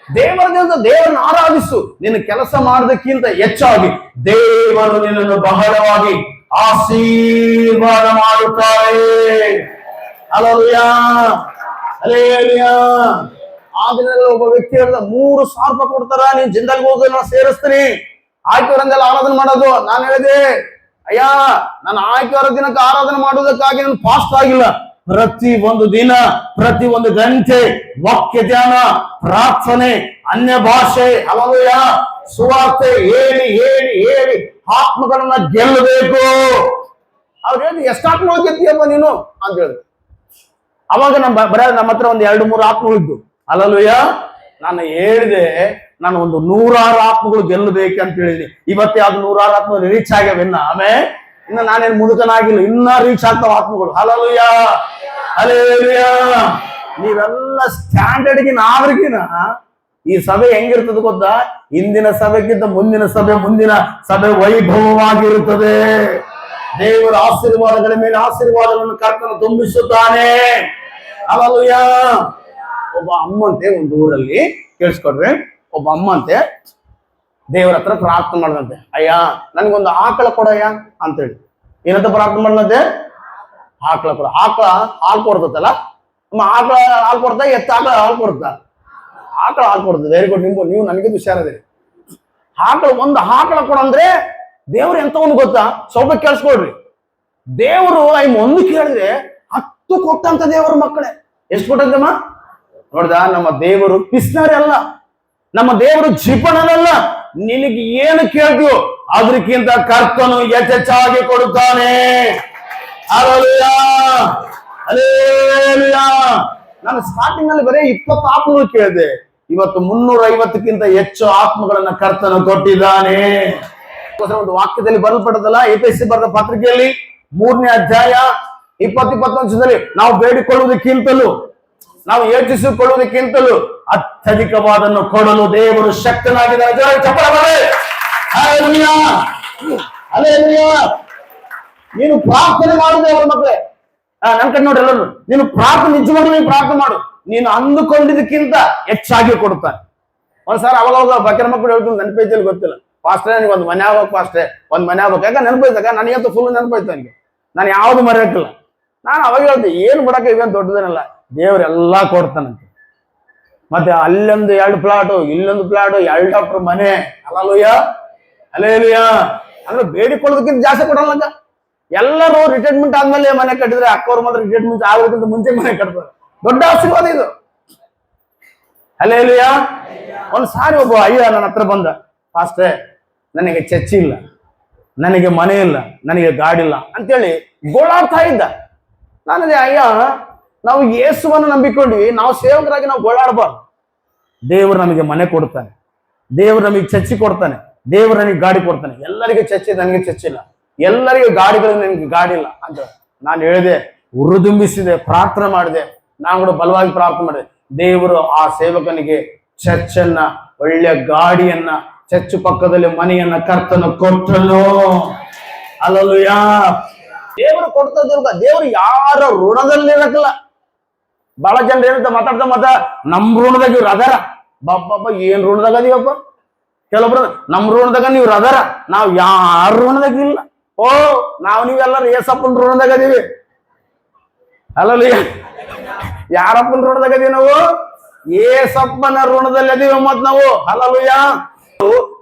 ದೇವರ ದಿನದ ದೇವರನ್ನು ಆರಾಧಿಸು. ನಿನ್ನ ಕೆಲಸ ಮಾಡೋದಕ್ಕಿಂತ ಹೆಚ್ಚಾಗಿ ದೇವರು ನಿನ್ನನ್ನು ಬಹಳವಾಗಿ ಆಶೀರ್ವಾದ ಮಾಡುತ್ತಾರೆ. ಅಲ್ಲೂಯ ಅಲ್ಲೇಲುಯ. ಆ ದಿನದಲ್ಲಿ ಒಬ್ಬ ವ್ಯಕ್ತಿ ಹೇಳಿದ, 3,000 ರೂಪಾಯಿ ಕೊಡ್ತಾರ, ನೀನ್ ಜಿಂದಾಗಿ ಹೋಗಿ ನಾನು ಸೇರಿಸ್ತೀನಿ, ಆಯ್ಕೆಯವರಂದೆಲ್ಲ ಆರಾಧನೆ ಮಾಡೋದು. ನಾನು ಹೇಳಿದೆ, ಅಯ್ಯ, ನಾನು ಆಯ್ಕೆಯವರ ದಿನಕ್ಕೆ ಆರಾಧನೆ ಮಾಡುವುದಕ್ಕಾಗಿ ನಾನು ಫಾಸ್ಟ್ ಆಗಿಲ್ಲ. ಪ್ರತಿ ಒಂದು ದಿನ, ಪ್ರತಿ ಒಂದು ಗಂಟೆ ವಾಕ್ಯ ಧ್ಯಾನ, ಪ್ರಾರ್ಥನೆ, ಅನ್ಯ ಭಾಷೆ, ಹಲವೆಯ ಸುವಾರ್ತೆ ಹೇಳಿ ಹೇಳಿ ಹೇಳಿ ಆತ್ಮಗಳನ್ನ ಗೆಲ್ಲಬೇಕು. ಅವ್ರು ಹೇಳಿ, ಎಷ್ಟು ಆತ್ಮಗಳು ಗೆದ್ದಿಯಪ್ಪ ನೀನು ಅಂತ ಹೇಳಿದ್ರು. ಅವಾಗ ನಮ್ಮ ಹತ್ರ ಒಂದು 2-3 ಆತ್ಮಗಳಿದ್ದು. ಅಲ್ಲಲ್ವಯ್ಯ, ನಾನು ಹೇಳಿದೆ, ನಾನು ಒಂದು 106 ಆತ್ಮಗಳು ಗೆಲ್ಲಬೇಕಂತ ಹೇಳಿದೀನಿ. ಇವತ್ತೇ ಅದು 106 ಆತ್ಮಗಳು ರೀಚ್ ಆಗ್ಯಾವ. ಇನ್ನು ನಾನೇನು ಮುದುಕನಾಗಿಲ್ಲ, ಇನ್ನ ರೀಚ್ ಆಗ್ತಾವ ಆತ್ಮಗಳು. Hallelujah hallelujah. ನೀವೆಲ್ಲ ಸ್ಟ್ಯಾಂಡರ್ಡ್ಗೆ ನಾವ್ರಿಗಿನ ಈ ಸಭೆ ಹೆಂಗಿರ್ತದೆ ಗೊತ್ತಾ? ಇಂದಿನ ಸಭೆಗಿಂತ ಮುಂದಿನ ಸಭೆ ವೈಭವವಾಗಿರುತ್ತದೆ. ದೇವರ ಆಶೀರ್ವಾದಗಳ ಮೇಲೆ ಆಶೀರ್ವಾದಗಳನ್ನು ಕರ್ತನು ತುಂಬಿಸುತ್ತಾನೆ. ಹಲ್ಲೆಲೂಯ. ಒಬ್ಬ ಅಮ್ಮಂತೆ ಒಂದು ಊರಲ್ಲಿ, ಕೇಳಿಸ್ಕೊಡ್ರಿ, ಒಬ್ಬ ಅಮ್ಮಂತೆ ದೇವರ ಹತ್ರ ಪ್ರಾರ್ಥನೆ ಮಾಡದಂತೆ, ಅಯ್ಯ ನನ್ಗೊಂದು ಆಕಳ ಕೊಡಯ್ಯ ಅಂತೇಳಿ. ಏನಂತ ಪ್ರಾರ್ಥನೆ ಮಾಡದಂತೆ? ಆಕಳ ಕೊಡ. ಆಕಳ ಹಾಲು ಕೊಡ್ತಲ್ಲ, ಆಕಳ ಹಾಲು ಕೊಡ್ತಾ, ಆಕಳ ಹಾಲು ಕೊಡ್ತಾ? ಆಕಳ ಹಾಲು ಕೊಡ್ತದೆ. Very good. ನೀವು ನನಗೆ ಹುಷಾರದಿರಿ. ಒಂದು ಆಕಳ ಕೊಡಂದ್ರೆ ದೇವ್ರು ಎಂತವನು ಗೊತ್ತಾ? ಸ್ವಲ್ಪ ಕೇಳಿಸ್ಕೊಡ್ರಿ. ದೇವರು ಒಂದು ಕೇಳಿದ್ರೆ 10 ಕೊಟ್ಟಂತ ದೇವರು ಮಕ್ಕಳೇ. ಎಷ್ಟು ಕೊಟ್ಟಂತಮ್ಮ? ನೋಡ್ದ, ನಮ್ಮ ದೇವರು ಪಿಸ್ನರಿ ಅಲ್ಲ, ನಮ್ಮ ದೇವರು ಜಿಪಣನಲ್ಲ. ನಿನಗೆ ಏನು ಕೇಳ್ತೀವೋ ಅದಕ್ಕಿಂತ ಕರ್ತನು ಹೆಚ್ಚೆಚ್ಚಾಗಿ ಕೊಡುತ್ತಾನೆ. Hallelujah hallelujah. ನಾನು ಸ್ಟಾರ್ಟಿಂಗ್ ನಲ್ಲಿ ಬರೀ 20 ಆತ್ಮಗಳು ಕೇಳಿದೆ. ಇವತ್ತು 350ಕ್ಕಿಂತ ಹೆಚ್ಚು ಆತ್ಮಗಳನ್ನ ಕರ್ತನು ಕೊಟ್ಟಿದ್ದಾನೆ. ಒಂದು ವಾಕ್ಯದಲ್ಲಿ ಬರಲ್ಪಟ್ಟದಲ್ಲ, ಎಫೆಸಿ ಬರೆದ ಪತ್ರಿಕೆಯಲ್ಲಿ 3ನೇ ಅಧ್ಯಾಯ 20-21 ನಾವು ಬೇಡಿಕೊಳ್ಳುವುದಕ್ಕಿಂತಲೂ, ನಾವು ಯೋಚಿಸಿಕೊಳ್ಳುವುದಕ್ಕಿಂತಲೂ ಅತ್ಯಧಿಕವಾದನ್ನು ಕೊಡಲು ದೇವರು ಶಕ್ತನಾಗಿದ್ದಾನೆ. ನೀನು ಪ್ರಾರ್ಥನೆ ಮಾಡುದೇ ಅವರ ಮಕ್ಕಳೇ. ನನ್ ಕಡೆ ನೋಡಿ ಎಲ್ಲರೂ, ನೀನು ಪ್ರಾರ್ಥನೆ ನಿಜವಾಗ್ಲೂ ನೀನು ಪ್ರಾರ್ಥನೆ ಮಾಡು, ನೀನು ಅಂದುಕೊಂಡಿದ್ದಕ್ಕಿಂತ ಹೆಚ್ಚಾಗಿ ಕೊಡ್ತಾನೆ. ಒಂದ್ಸಾರಿ ಅವಾಗ ಬಕರ ಮಕ್ಕಳು ಹೇಳ್ತೀನಿ, ನೆನಪೈತಲ್ಲಿ ಗೊತ್ತಿಲ್ಲ, ಪಾಸ್ಟ್ರೆ ನನಗೆ ಒಂದು ಮನೆ ಆಗ್ಬೇಕು, ಪಾಸ್ಟ್ರೆ ಒಂದು ಮನೆ ಆಗ್ಬೇಕು. ಯಾಕೆ ನೆನಪೈತಾಗ ನನಗಂತೂ ಫುಲ್ ನೆನಪೈತ. ನನಗೆ ನಾನು ಯಾವ್ದು ಮರೆಯಕ್ಕಿಲ್ಲ. ನಾನು ಅವಾಗ ಹೇಳ್ತೆ, ಏನು ಬಿಡಕ್ಕೆ ಇವೇನು ದೊಡ್ಡದೇನಲ್ಲ, ದೇವ್ರೆಲ್ಲಾ ಕೊಡ್ತಾನಂತೆ. ಮತ್ತೆ ಅಲ್ಲೊಂದು 2 ಪ್ಲಾಟು, ಇಲ್ಲೊಂದು ಪ್ಲಾಟು, 2 ಡಾಕ್ಟರ್ ಮನೆ. Hallelujah hallelujah. ಅಂದ್ರೆ ಬೇಡಿಕೊಳ್ಳೋದಕ್ಕಿಂತ ಜಾಸ್ತಿ ಕೊಡಲ್ಲ. ಎಲ್ಲರೂ ರಿಟೈರ್ಮೆಂಟ್ ಆದ್ಮೇಲೆ ಮನೆ ಕಟ್ಟಿದ್ರೆ, ಅಕ್ಕವ್ರು ಮಾತ್ರ ರಿಟೈರ್ಮೆಂಟ್ ಆಗೋದಕ್ಕಿಂತ ಮುಂಚೆ ಮನೆ ಕಟ್ತಾರೆ. ದೊಡ್ಡ ಆಶೀರ್ವಾದ ಇದು. ಹಲ್ಲೆಲೂಯಾ. ಒಂದ್ಸಾರಿ ಒಬ್ಬ ಅಯ್ಯ ನನ್ನ ಹತ್ರ ಬಂದ, ಪಾಸ್ಟ್ರೆ ನನಗೆ ಚರ್ಚ್ ಇಲ್ಲ, ನನಗೆ ಮನೆ ಇಲ್ಲ, ನನಗೆ ಗಾಡಿ ಇಲ್ಲ ಅಂತೇಳಿ ಗೋಳಾಡ್ತಾ ಇದ್ದ. ನಾನದೇ, ಅಯ್ಯ ನಾವು ಯೇಸುವನ್ನು ನಂಬಿಕೊಂಡ್ವಿ, ನಾವು ಸೇವಕರಾಗಿ ನಾವು ಗೋಳಾಡಬಾರ್ದು. ದೇವರು ನಮಗೆ ಮನೆ ಕೊಡ್ತಾನೆ, ದೇವರು ನಮಗೆ ಚರ್ಚಿ ಕೊಡ್ತಾನೆ, ದೇವರು ನನಗೆ ಗಾಡಿ ಕೊಡ್ತಾನೆ. ಎಲ್ಲರಿಗೆ ಚರ್ಚಿ, ನನಗೆ ಚರ್ಚಿಲ್ಲ. ಎಲ್ಲರಿಗೂ ಗಾಡಿಗಳು, ನನಗೆ ಗಾಡಿ ಇಲ್ಲ ಅಂತ ನಾನು ಹೇಳಿದೆ, ಉರುದುಂಬಿಸಿದೆ, ಪ್ರಾರ್ಥನೆ ಮಾಡಿದೆ. ನಾನು ಕೂಡ ಬಲವಾಗಿ ಪ್ರಾರ್ಥನೆ ಮಾಡಿದೆ. ದೇವರು ಆ ಸೇವಕನಿಗೆ ಚರ್ಚನ್ನ, ಒಳ್ಳೆಯ ಗಾಡಿಯನ್ನ, ಚರ್ಚ್ ಪಕ್ಕದಲ್ಲಿ ಮನೆಯನ್ನ ಕರ್ತನು ಕೊಟ್ಟನು. ಹಲ್ಲೆಲೂಯಾ. ದೇವರು ಕೊಡ್ತಾ ದೇವರು ಯಾರ ಋಣದಲ್ಲಿ ಇರಕ್ಕಿಲ್ಲ. ಬಹಳ ಜನರು ಏನಂತ ಮಾತಾಡ್ತಾ ನಮ್ ಋಣದಾಗ ಇವ್ರು ಅದರ ಬಾಬಾ ಏನ್ ಋಣದಾಗ ಅದೀವಪ್ಪ. ಕೆಲವೊಬ್ರು ನಮ್ ಋಣದಾಗ ನೀವ್ ಅದರ, ನಾವ್ ಯಾರ ಋಣದಾಗ ಇಲ್ಲ. ಓ ನೀವೆಲ್ಲರೂ ಏಸಪ್ಪನ ಋಣದಾಗ ಅದೀವಿ. ಅಲ್ಲಲ್ಲಿ ಯಾರಪ್ಪನ ಋಣದಾಗ ಅದೀವಿ ನಾವು? ಏಸಪ್ಪನ ಋಣದಲ್ಲಿ ಅದೀವಿ ಮತ್ ನಾವು. ಹಲಲುಯ.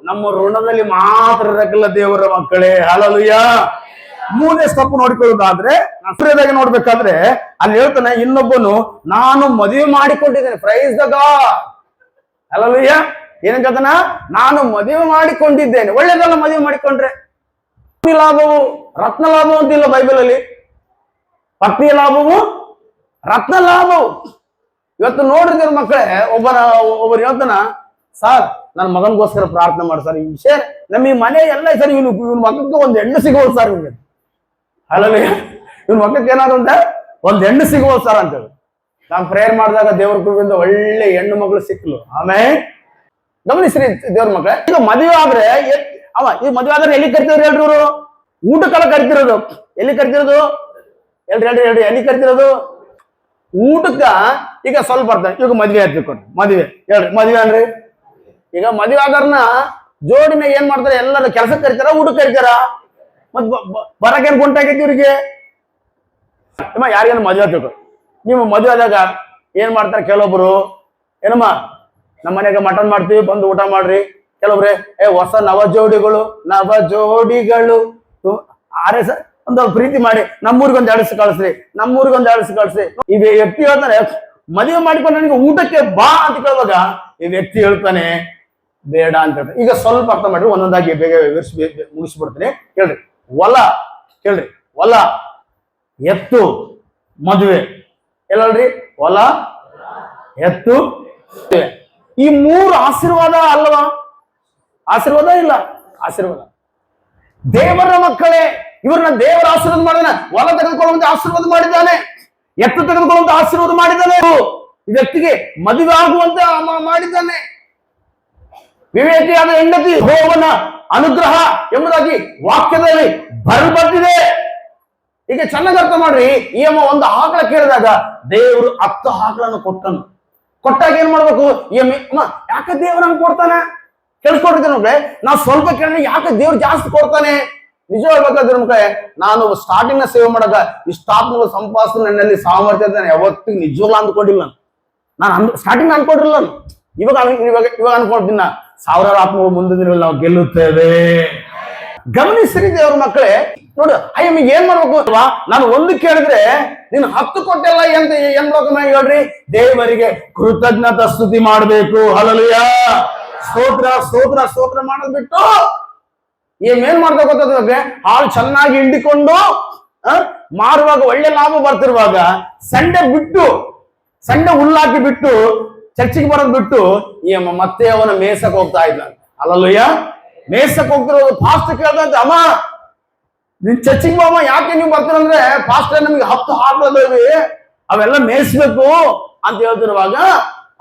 ನಮ್ಮ ಋಣದಲ್ಲಿ ಮಾತ್ರ ಇರಕ್ಕಿಲ್ಲ ದೇವರ ಮಕ್ಕಳೇ. ಹಲಲುಯ. ಮೂರನೇ ಸ್ಟೆಪ್ ನೋಡ್ಕೊಳ್ಳೋದಾದ್ರೆ ಸೂರ್ಯದಾಗ ನೋಡ್ಬೇಕಾದ್ರೆ ಅಲ್ಲಿ ಹೇಳ್ತಾನೆ, ಇನ್ನೊಬ್ಬನು ನಾನು ಮದುವೆ ಮಾಡಿಕೊಂಡಿದ್ದೇನೆ. Praise the god. ಹಲ್ಲೆಲೂಯಾ. ಏನಂತ ಹೇಳ್ತಾನ? ನಾನು ಮದುವೆ ಮಾಡಿಕೊಂಡಿದ್ದೇನೆ. ಒಳ್ಳೇದಲ್ಲ ಮದುವೆ ಮಾಡಿಕೊಂಡ್ರೆ. ಪತ್ನಿ ಲಾಭವು ರತ್ನ ಲಾಭವು ಅಂತಿಲ್ಲ ಬೈಬಲ್ ಅಲ್ಲಿ. ಪತ್ನಿ ಲಾಭವು ರತ್ನ ಲಾಭವು. ಇವತ್ತು ನೋಡ್ರಿ ಮಕ್ಕಳೇ, ಒಬ್ಬರು ಹೇಳ್ತಾನ, ಸರ್ ನನ್ನ ಮಗನಿಗೋಸ್ಕರ ಪ್ರಾರ್ಥನೆ ಮಾಡಿ ಸರ್. ಈ ವಿಷಯ ನಮಗೆ ಮನೆ ಎಲ್ಲ ಸರ್, ಇವನ್ ಮಗಕ್ಕೆ ಒಂದು ಹೆಣ್ಣು ಸಿಗೋದು ಸರ್. ನಿಮ್ಗೆ ಅಲ್ಲಲ್ಲಿ ಇವನ್ ಮಕ್ಕಕ್ಕೆ ಏನಾದ್ರು ಅಂತ ಒಂದು ಹೆಣ್ಣು ಸಿಗೋದು ಸರ್ ಅಂತೇಳಿ ನಾನು ಪ್ರೇಯರ್ ಮಾಡಿದಾಗ ದೇವ್ರ ಕೃಪೆಯಿಂದ ಒಳ್ಳೆ ಹೆಣ್ಣು ಮಗಳು ಸಿಕ್ಲು. ಆಮೇಲೆ ಗಮನಿಸ್ರಿ ದೇವ್ರ ಮಕ್ಕಳೇ, ಈಗ ಮದುವೆ ಆದ್ರೆ ಈ ಮದುವೆ ಆದ್ರೆ ಎಲ್ಲಿ ಕರಿತಿದ್ರು ಹೇಳ್ರಿ? ಇವರು ಊಟಕ್ಕೆಲ್ಲ ಕರಿತಿರೋದು. ಎಲ್ಲಿ ಕರಿತಿರೋದು? ಹೇಳ್ರಿ ಎಲ್ಲಿ ಕರಿತಿರೋದು? ಊಟಕ್ಕ. ಈಗ ಸ್ವಲ್ಪ ಬರ್ತಾನೆ, ಈಗ ಮದ್ವೆ ಆಯ್ತು ಕೊಡ್ರಿ. ಮದ್ವೆ ಹೇಳ್ರಿ, ಮದ್ವೆ ಅನ್ರಿ. ಈಗ ಮದ್ವೆ ಆದಾರ್ನ ಜೋಡಿನ ಏನ್ ಮಾಡ್ತಾರೆ? ಎಲ್ಲರೂ ಕೆಲಸಕ್ಕೆ ಕರಿತಾರ, ಊಟಕ್ಕೆ ಕರಿತಾರ. ಮತ್ ಬರಕೇನ್ ಗುಂಟಾಗೈತಿ ಇವ್ರಿಗೆ? ಯಾರಿಗೇನು ಮದ್ವೆ ಆಗ್ತಿತ್ತು, ನೀವು ಮದ್ವೆ ಆದಾಗ ಏನ್ ಮಾಡ್ತಾರೆ? ಕೆಲವೊಬ್ರು ಏನಮ್ಮ ನಮ್ಮ ಮನೆಗೆ ಮಟನ್ ಮಾಡ್ತೀವಿ, ಬಂದು ಊಟ ಮಾಡ್ರಿ. ಕೆಲವೊಬ್ರೆ ಹೊಸ ನವ ಜೋಡಿಗಳು ಆರೆ ಒಂದು ಪ್ರೀತಿ ಮಾಡಿ ನಮ್ಮೂರಿಗೊಂದು ಎಳಸಿ ಕಳಿಸ್ರಿ. ಈ ವ್ಯಕ್ತಿ ಹೇಳ್ತಾನೆ, ಮದುವೆ ಮಾಡಿಕೊಂಡು ನನಗೆ ಊಟಕ್ಕೆ ಬಾ ಅಂತ ಕೇಳುವಾಗ ಈ ವ್ಯಕ್ತಿ ಹೇಳ್ತಾನೆ ಬೇಡ ಅಂತ ಹೇಳ್ತಾನೆ. ಈಗ ಸ್ವಲ್ಪ ಅರ್ಥ ಮಾಡ್ರಿ, ಒಂದೊಂದಾಗಿ ಬೇಗ ಮುಗಿಸ್ಬಿಡ್ತೀನಿ. ಕೇಳ್ರಿ. ಹೊಲ, ಎತ್ತು, ಮದುವೆ. ಎಲ್ಲಲ್ರಿ? ಹೊಲ, ಎತ್ತು, ಈ ಮೂರು ಆಶೀರ್ವಾದ ಅಲ್ವಾ? ಆಶೀರ್ವಾದ ಇಲ್ಲ? ಆಶೀರ್ವಾದ. ದೇವರ ಮಕ್ಕಳೇ, ಇವ್ರನ್ನ ದೇವರ ಆಶೀರ್ವಾದ ಮಾಡಿದಾನೆ. ಹೊಲ ತೆಗೆದುಕೊಳ್ಳುವಂತೆ ಆಶೀರ್ವಾದ ಮಾಡಿದ್ದಾನೆ, ಎತ್ತು ತೆಗೆದುಕೊಳ್ಳುವಂತ ಆಶೀರ್ವಾದ ಮಾಡಿದ್ದಾನೆ. ಈ ವ್ಯಕ್ತಿಗೆ ಮದುವೆ ಆಗುವಂತೆ ಮಾಡಿದ್ದಾನೆ. ವಿವೇಕಿಯಾದ ಹೆಂಡತಿ ಯೆಹೋವನ ಅನುಗ್ರಹ ಎಂಬುದಾಗಿ ವಾಕ್ಯದಲ್ಲಿ ಬರೆದಿದೆ. ಈಗ ಚೆನ್ನಾಗಿ ಅರ್ಥ ಮಾಡ್ರಿ. ಈ ಅಮ್ಮ ಒಂದು ಆಕಳ ಕೇಳಿದಾಗ ದೇವರು 10 ಆಕಳನ್ನು ಕೊಟ್ಟಾಗ ಏನ್ ಮಾಡ್ಬೇಕು? ಈ ಅಮ್ಮ ಯಾಕೆ ದೇವ್ರ ಹಂಗ್ ಕೊಡ್ತಾನೆ? ಕೇಳಿಸ್ಕೊಂಡಿದ್ದೆ. ನಾವು ಸ್ವಲ್ಪ ಕೇಳಿದ್ರೆ ಯಾಕೆ ದೇವ್ರು ಜಾಸ್ತಿ ಕೊಡ್ತಾನೆ? ನಿಜ ಹೇಳ್ಬೇಕಾದ್ರೆ ಮಕ್ಕಳೇ, ನಾನು ಸ್ಟಾರ್ಟಿಂಗ್ ನ ಸೇವೆ ಮಾಡಾಗ ಇಷ್ಟಾತ್ಮಕ ಸಂಪಾದನೆ ನನ್ನಲ್ಲಿ ಸಾಮರ್ಥ್ಯ ಯಾವತ್ತಿಗೂ ನಿಜವಾಗ್ಲೂ ಅಂದ್ಕೊಂಡಿಲ್ಲ. ನಾನು ಸ್ಟಾರ್ಟಿಂಗ್ ಅನ್ಕೊಂಡಿರಲಿಲ್ಲ. ಇವಾಗ ಅನ್ಕೊಳ್ತೀನಿ, ಸಾವಿರಾರು ಆತ್ಮಗಳು ಮುಂದಿನ ದಿನಗಳಲ್ಲಿ ನಾವು ಗೆಲ್ಲುತ್ತೇವೆ. ಗಮನಿಸ್ರಿ ದೇವ್ರ ಮಕ್ಕಳೇ. ನೋಡು, ಅಯ್ಯಮ್ಮಿಗೆ ಏನ್ ಮಾಡ್ಬೇಕು ಅಲ್ವಾ? ನಾನು ಒಂದು ಕೇಳಿದ್ರೆ ನೀನು 10 ಕೊಟ್ಟೆಲ್ಲ ಎಂತ ಏನ್ ಮಾಡ್ಬೇಕು ಹೇಳ್ರಿ? ದೇವರಿಗೆ ಕೃತಜ್ಞತಾ ಸ್ತುತಿ ಮಾಡ್ಬೇಕು. ಹಲ್ಲೆಲೂಯಾ. ಸ್ತೋತ್ರ ಮಾಡೋದ್ ಬಿಟ್ಟು ಏನ್ ಮಾಡ್ತಾ ಗೊತ್ತಾದ್ರೆ, ಹಾಲು ಚೆನ್ನಾಗಿ ಹಿಂಡಿಕೊಂಡು ಮಾರುವಾಗ ಒಳ್ಳೆ ಲಾಭ ಬರ್ತಿರುವಾಗ ಸಂಡೆ ಹುಲ್ಲಾಕಿ ಬಿಟ್ಟು ಚರ್ಚಿಗೆ ಬರೋದ್ ಬಿಟ್ಟು ಮತ್ತೆ ಅವನ ಮೇಸಕ್ ಹೋಗ್ತಾ ಇದ್ದ. ಅಲ್ಲಲ್ಲಯ್ಯ, ಮೇಸಕ್ ಹೋಗ್ತಿರೋದು ಫಾಸ್ಟ್ ಕೇಳ್ದಂತೆ, ಅಮ್ಮ ನಿನ್ ಚರ್ಚಿಗೆ ಬಾಮ, ಯಾಕೆ ನೀವು ಬರ್ತೀರಂದ್ರೆ ಫಾಸ್ಟ್ ನಮ್ಗೆ 10 ಹಾಕ್ಲದೇವಿ, ಅವೆಲ್ಲ ಮೇಯಿಸ್ಬೇಕು ಅಂತ ಹೇಳ್ತಿರುವಾಗ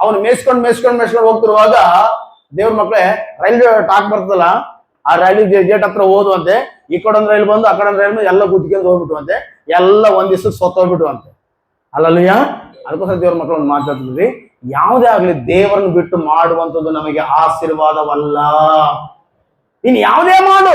ಅವನು ಮೇಯಿಸ್ಕೊಂಡು ಹೋಗ್ತಿರುವಾಗ ದೇವ್ರ ಮಕ್ಕಳೇ, ರೈಲ್ವೆ ಟಾಕ್ ಬರ್ತದಲ್ಲ, ಆ ರೈಲ್ವೆ ಗೇಟ್ ಹತ್ರ ಹೋದ್ವಂತೆ. ಈ ಕಡೆ ಒಂದು ರೈಲ್ ಬಂದು ಆ ಕಡೆ ರೈಲ್ ಬಂದು ಎಲ್ಲ ಗುದ್ಕೊಂಡು ಹೋಗ್ಬಿಟ್ಟುವಂತೆ. ಎಲ್ಲ ಒಂದ್ ದಿವಸ ಸೊತ್ತೋಗ್ಬಿಟ್ಟುವಂತೆ. ಅಲ್ಲಲ್ಲಯ್ಯ. ಅದಕ್ಕೋಸ್ಕರ ದೇವ್ರ ಮಕ್ಕಳು ಒಂದು ಮಾತಾಡ್ತಿದ್ವಿ, ಯಾವುದೇ ಆಗ್ಲಿ ದೇವರನ್ನು ಬಿಟ್ಟು ಮಾಡುವಂಥದ್ದು ನಮಗೆ ಆಶೀರ್ವಾದವಲ್ಲ. ನೀನ್ ಯಾವುದೇ ಮಾಡು,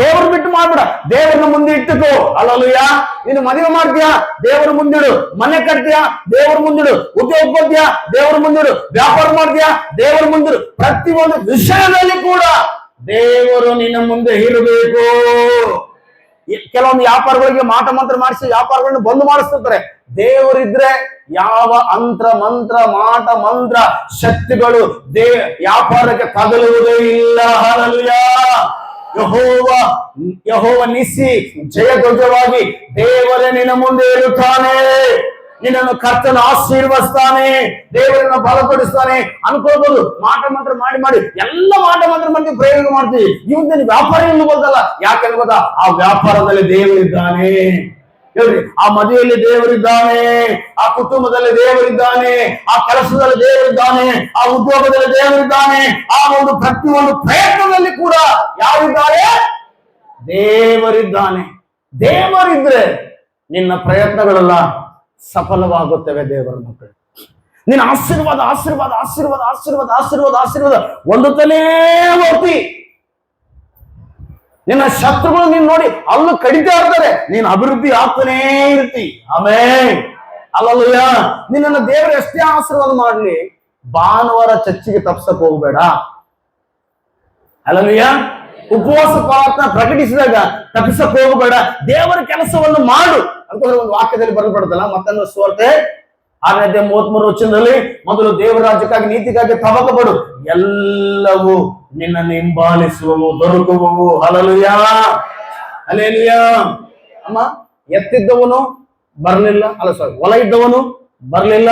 ದೇವ್ರ ಬಿಟ್ಟು ಮಾಡ್ಬಿಡ. ದೇವರನ್ನ ಮುಂದೆ ಇಟ್ಟುಕೋ. ಅಲ್ಲಲ್ಲಯ್ಯ. ನೀನು ಮದುವೆ ಮಾಡ್ತೀಯಾ, ದೇವರ ಮುಂದಿಡು. ಮನೆ ಕಟ್ತೀಯಾ, ದೇವರ ಮುಂದಿಡು. ಉದ್ಯೋಗ ಕೊಡ್ತೀಯಾ, ದೇವರ ಮುಂದಿಡು. ವ್ಯಾಪಾರ ಮಾಡ್ತೀಯಾ, ದೇವರ ಮುಂದಿಡು. ಪ್ರತಿಯೊಂದು ವಿಷಯದಲ್ಲಿ ಕೂಡ ದೇವರು ನಿನ್ನ ಮುಂದೆ ಇರಬೇಕು. ಕೆಲವೊಂದು ವ್ಯಾಪಾರಗಳಿಗೆ ಮಾಟ ಮಂತ್ರ ಮಾಡಿಸಿ ವ್ಯಾಪಾರಗಳನ್ನು ಬಂದ್ ಮಾಡಿಸ್ತಿರ್ತಾರೆ. ದೇವರಿದ್ರೆ ಯಾವ ಅಂತ್ರ ಮಂತ್ರ ಮಾಟ ಮಂತ್ರ ಶಕ್ತಿಗಳು ವ್ಯಾಪಾರಕ್ಕೆ ತಗಲುವುದೇ ಇಲ್ಲ. ಹಲ್ಲೆಲೂಯಾ. ಯೆಹೋವ ನಿಸ್ಸಿ ಜಯಧ್ವಜವಾಗಿ ದೇವರೇ ನಿನ್ನ ಮುಂದೆ ಇರುತ್ತಾನೆ. ನಿನ್ನನ್ನು ಕರ್ತನ ಆಶೀರ್ವದಿಸ್ತಾನೆ, ದೇವರನ್ನ ಬಲಪಡಿಸ್ತಾನೆ. ಅನ್ಕೊಳ್ಬಹುದು, ಮಾಟ ಮಂತ್ರ ಮಾಡಿ ಎಲ್ಲ ಮಾಟ ಮಂತ್ರ ಮಾಡಿ ಪ್ರಯೋಗ ಮಾಡ್ತೀವಿ. ಇವತ್ತು ವ್ಯಾಪಾರ ಏನು ಗೊತ್ತಲ್ಲ, ಯಾಕಂದ್ರೆ ಗೊತ್ತಾ? ಆ ವ್ಯಾಪಾರದಲ್ಲಿ ದೇವರಿದ್ದಾನೆ. ಹೇಳ್ರಿ, ಆ ಮದುವೆಯಲ್ಲಿ ದೇವರಿದ್ದಾನೆ, ಆ ಕುಟುಂಬದಲ್ಲಿ ದೇವರಿದ್ದಾನೆ, ಆ ಕೆಲಸದಲ್ಲಿ ದೇವರಿದ್ದಾನೆ, ಆ ಉದ್ಯೋಗದಲ್ಲಿ ದೇವರಿದ್ದಾನೆ, ಆ ಒಂದು ಪ್ರತಿಯೊಂದು ಪ್ರಯತ್ನದಲ್ಲಿ ಕೂಡ ಯಾರಿದ್ದಾರೆ? ದೇವರಿದ್ದಾನೆ. ದೇವರಿದ್ರೆ ನಿನ್ನ ಪ್ರಯತ್ನಗಳೆಲ್ಲ ಸಫಲವಾಗುತ್ತವೆ ದೇವರ ಮಕ್ಕಳು. ನೀನು ಆಶೀರ್ವಾದ ಆಶೀರ್ವಾದ ಆಶೀರ್ವಾದ ಆಶೀರ್ವಾದ ಆಶೀರ್ವಾದ ಆಶೀರ್ವಾದ ಹೊಂದುತ್ತಲೇ ಹೋಗ್ತಿ. ನಿನ್ನ ಶತ್ರುಗಳು ನೀನ್ ನೋಡಿ ಅಲ್ಲೂ ಕಡಿತಾ ಇರ್ತಾರೆ, ನೀನು ಅಭಿವೃದ್ಧಿ ಆಗ್ತಾನೇ ಇರ್ತಿ. ಆಮೇನ್. ಅಲ್ಲಲ್ಲಯ್ಯ, ನಿನ್ನನ್ನು ದೇವರು ಎಷ್ಟೇ ಆಶೀರ್ವಾದ ಮಾಡ್ಲಿ, ಭಾನುವಾರ ಚರ್ಚಿಗೆ ತಪ್ಸಕ್ ಹೋಗ್ಬೇಡ. ಅಲ್ಲಲ್ಲಯ್ಯ, ಉಪವಾಸ ಪ್ರಾರ್ಥನೆ ಪ್ರಕಟಿಸಿದಾಗ ತಪ್ಪಿಸಕ್ ಹೋಗಬೇಡ. ದೇವರ ಕೆಲಸವನ್ನು ಮಾಡು ಅಂತ ಒಂದು ವಾಕ್ಯದಲ್ಲಿ ಬರಲ್ಪಡುತ್ತಲ್ಲ, ಮತ್ತೊಂದು ಸುವಾರ್ತೆ 6:33 ವಚನದಲ್ಲಿ, ಮೊದಲು ದೇವರ ರಾಜ್ಯಕ್ಕಾಗಿ ನೀತಿಗಾಗಿ ತವಕಪಡು, ಎಲ್ಲವೂ ನಿನ್ನನ್ನು ಹಿಂಬಾಲಿಸುವವು, ದೊರಕುವವು. Hallelujah, hallelujah. ಅಮ್ಮ, ಎತ್ತಿದ್ದವನು ಬರ್ಲಿಲ್ಲ, ಅಲ್ಲ ಸಾರಿ, ಹೊಲ ಇದ್ದವನು ಬರ್ಲಿಲ್ಲ,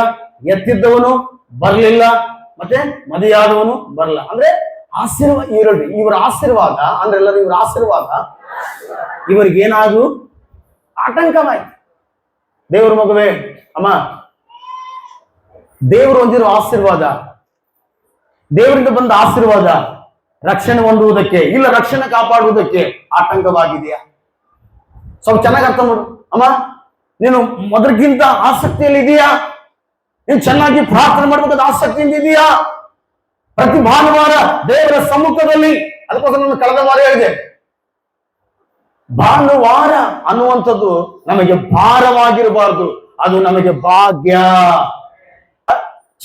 ಎತ್ತಿದ್ದವನು ಬರ್ಲಿಲ್ಲ, ಮತ್ತೆ ಮದುವೆಯಾದವನು ಬರಲ್ಲ. ಅಂದ್ರೆ ಆಶೀರ್ವಾದ ಇವರ ಆಶೀರ್ವಾದ ಅಂದ್ರೆ ಎಲ್ಲರೂ ಇವರ ಆಶೀರ್ವಾದ ಇವರಿಗೇನಾದ್ರು ಆಟಂಕವಾಯ್ತು. ದೇವ್ರ ಮಗುವೆ, ಅಮ್ಮ, ದೇವರು ಹೊಂದಿರುವ ಆಶೀರ್ವಾದ, ದೇವರಿಂದ ಬಂದ ಆಶೀರ್ವಾದ ರಕ್ಷಣೆ ಹೊಂದುವುದಕ್ಕೆ, ಇಲ್ಲ ರಕ್ಷಣೆ ಕಾಪಾಡುವುದಕ್ಕೆ ಆಟಂಕವಾಗಿದೆಯಾ? ಸ್ವಲ್ಪ ಚೆನ್ನಾಗಿ ಅರ್ಥ ಮಾಡು. ಅಮ್ಮ, ನೀನು ಮೊದಲಿಗಿಂತ ಆಸಕ್ತಿಯಲ್ಲಿ ಇದೆಯಾ? ನೀನು ಚೆನ್ನಾಗಿ ಪ್ರಾರ್ಥನೆ ಮಾಡಬೇಕಾದ ಆಸಕ್ತಿಯಿಂದ ಇದೆಯಾ? ಪ್ರತಿ ಭಾನುವಾರ ದೇವರ ಸಮ್ಮುಖದಲ್ಲಿ, ಅದಕ್ಕೋಸ್ಕರ ನಾನು ಕಳೆದ ವಾರ ಹೇಳಿದೆ, ಭಾನುವಾರ ಅನ್ನುವಂಥದ್ದು ನಮಗೆ ಭಾರವಾಗಿರಬಾರ್ದು, ಅದು ನಮಗೆ ಭಾಗ್ಯ.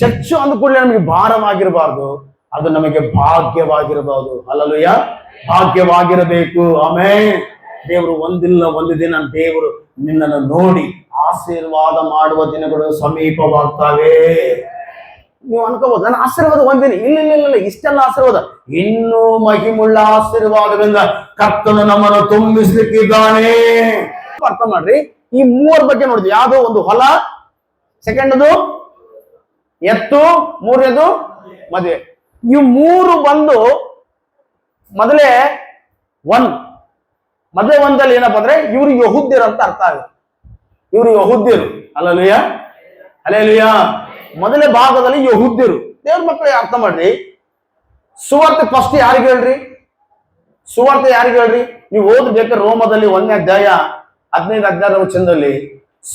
ಚರ್ಚು ಅಂದ ಕೂಡಲೇ ನಮಗೆ ಭಾರವಾಗಿರಬಾರ್ದು, ಅದು ನಮಗೆ ಭಾಗ್ಯವಾಗಿರಬಾರ್ದು. ಹಲ್ಲೆಲೂಯಾ, ಭಾಗ್ಯವಾಗಿರಬೇಕು. ಆಮೇಲೆ ದೇವರು ಒಂದಿಲ್ಲ ಒಂದು ದಿನ ದೇವರು ನಿನ್ನನ್ನು ನೋಡಿ ಆಶೀರ್ವಾದ ಮಾಡುವ ದಿನಗಳು ಸಮೀಪವಾಗ್ತವೆ. ನೀವು ಅನ್ಕೋಬಹುದು, ನನ್ನ ಆಶೀರ್ವಾದ ಒಂದಿನ, ಇಲ್ಲ ಇಲ್ಲ ಇಲ್ಲ, ಇಷ್ಟೆಲ್ಲ ಆಶೀರ್ವಾದ, ಇನ್ನೂ ಮಹಿಮುಳ್ಳ ಆಶೀರ್ವಾದದಿಂದ ಕರ್ತನು ನಮ್ಮನ್ನು ತುಂಬಿಸ್ಲಿಕ್ಕಿದ್ದಾನೆ. ಅರ್ಥ ಮಾಡ್ರಿ, ಈ ಮೂವರ ಬಗ್ಗೆ ನೋಡಿದ್ವಿ. ಯಾವ್ದು? ಒಂದು ಹೊಲ, ಸೆಕೆಂಡ್ದು ಎತ್ತು, ಮೂರನೇದು ಮದುವೆ. ಇವು ಮೂರು ಬಂದು ಮೊದಲೇ ಮದುವೆ ಒಂದಲ್ಲಿ ಏನಪ್ಪಾ ಅಂದ್ರೆ ಇವ್ರು ಯಹೂದ್ಯರು ಅಂತ ಅರ್ಥ ಆಗುತ್ತೆ. ಇವರು ಯಹೂದ್ಯರು. Hallelujah, hallelujah. ಮೊದಲೇ ಭಾಗದಲ್ಲಿ ಯಹೂದ್ಯರು. ದೇವ್ರ ಮಕ್ಕಳಿಗೆ ಅರ್ಥ ಮಾಡ್ರಿ, ಸುವಾರ್ತೆ ಫಸ್ಟ್ ಯಾರಿಗೆ ಹೇಳ್ರಿ? ಸುವಾರ್ತೆ ಯಾರಿಗೆ ಹೇಳ್ರಿ? ನೀವು ಓದ್ಬೇಕಾದ್ರೆ ರೋಮದಲ್ಲಿ 1ನೇ ಅಧ್ಯಾಯ 15-16 ವಚನದಲ್ಲಿ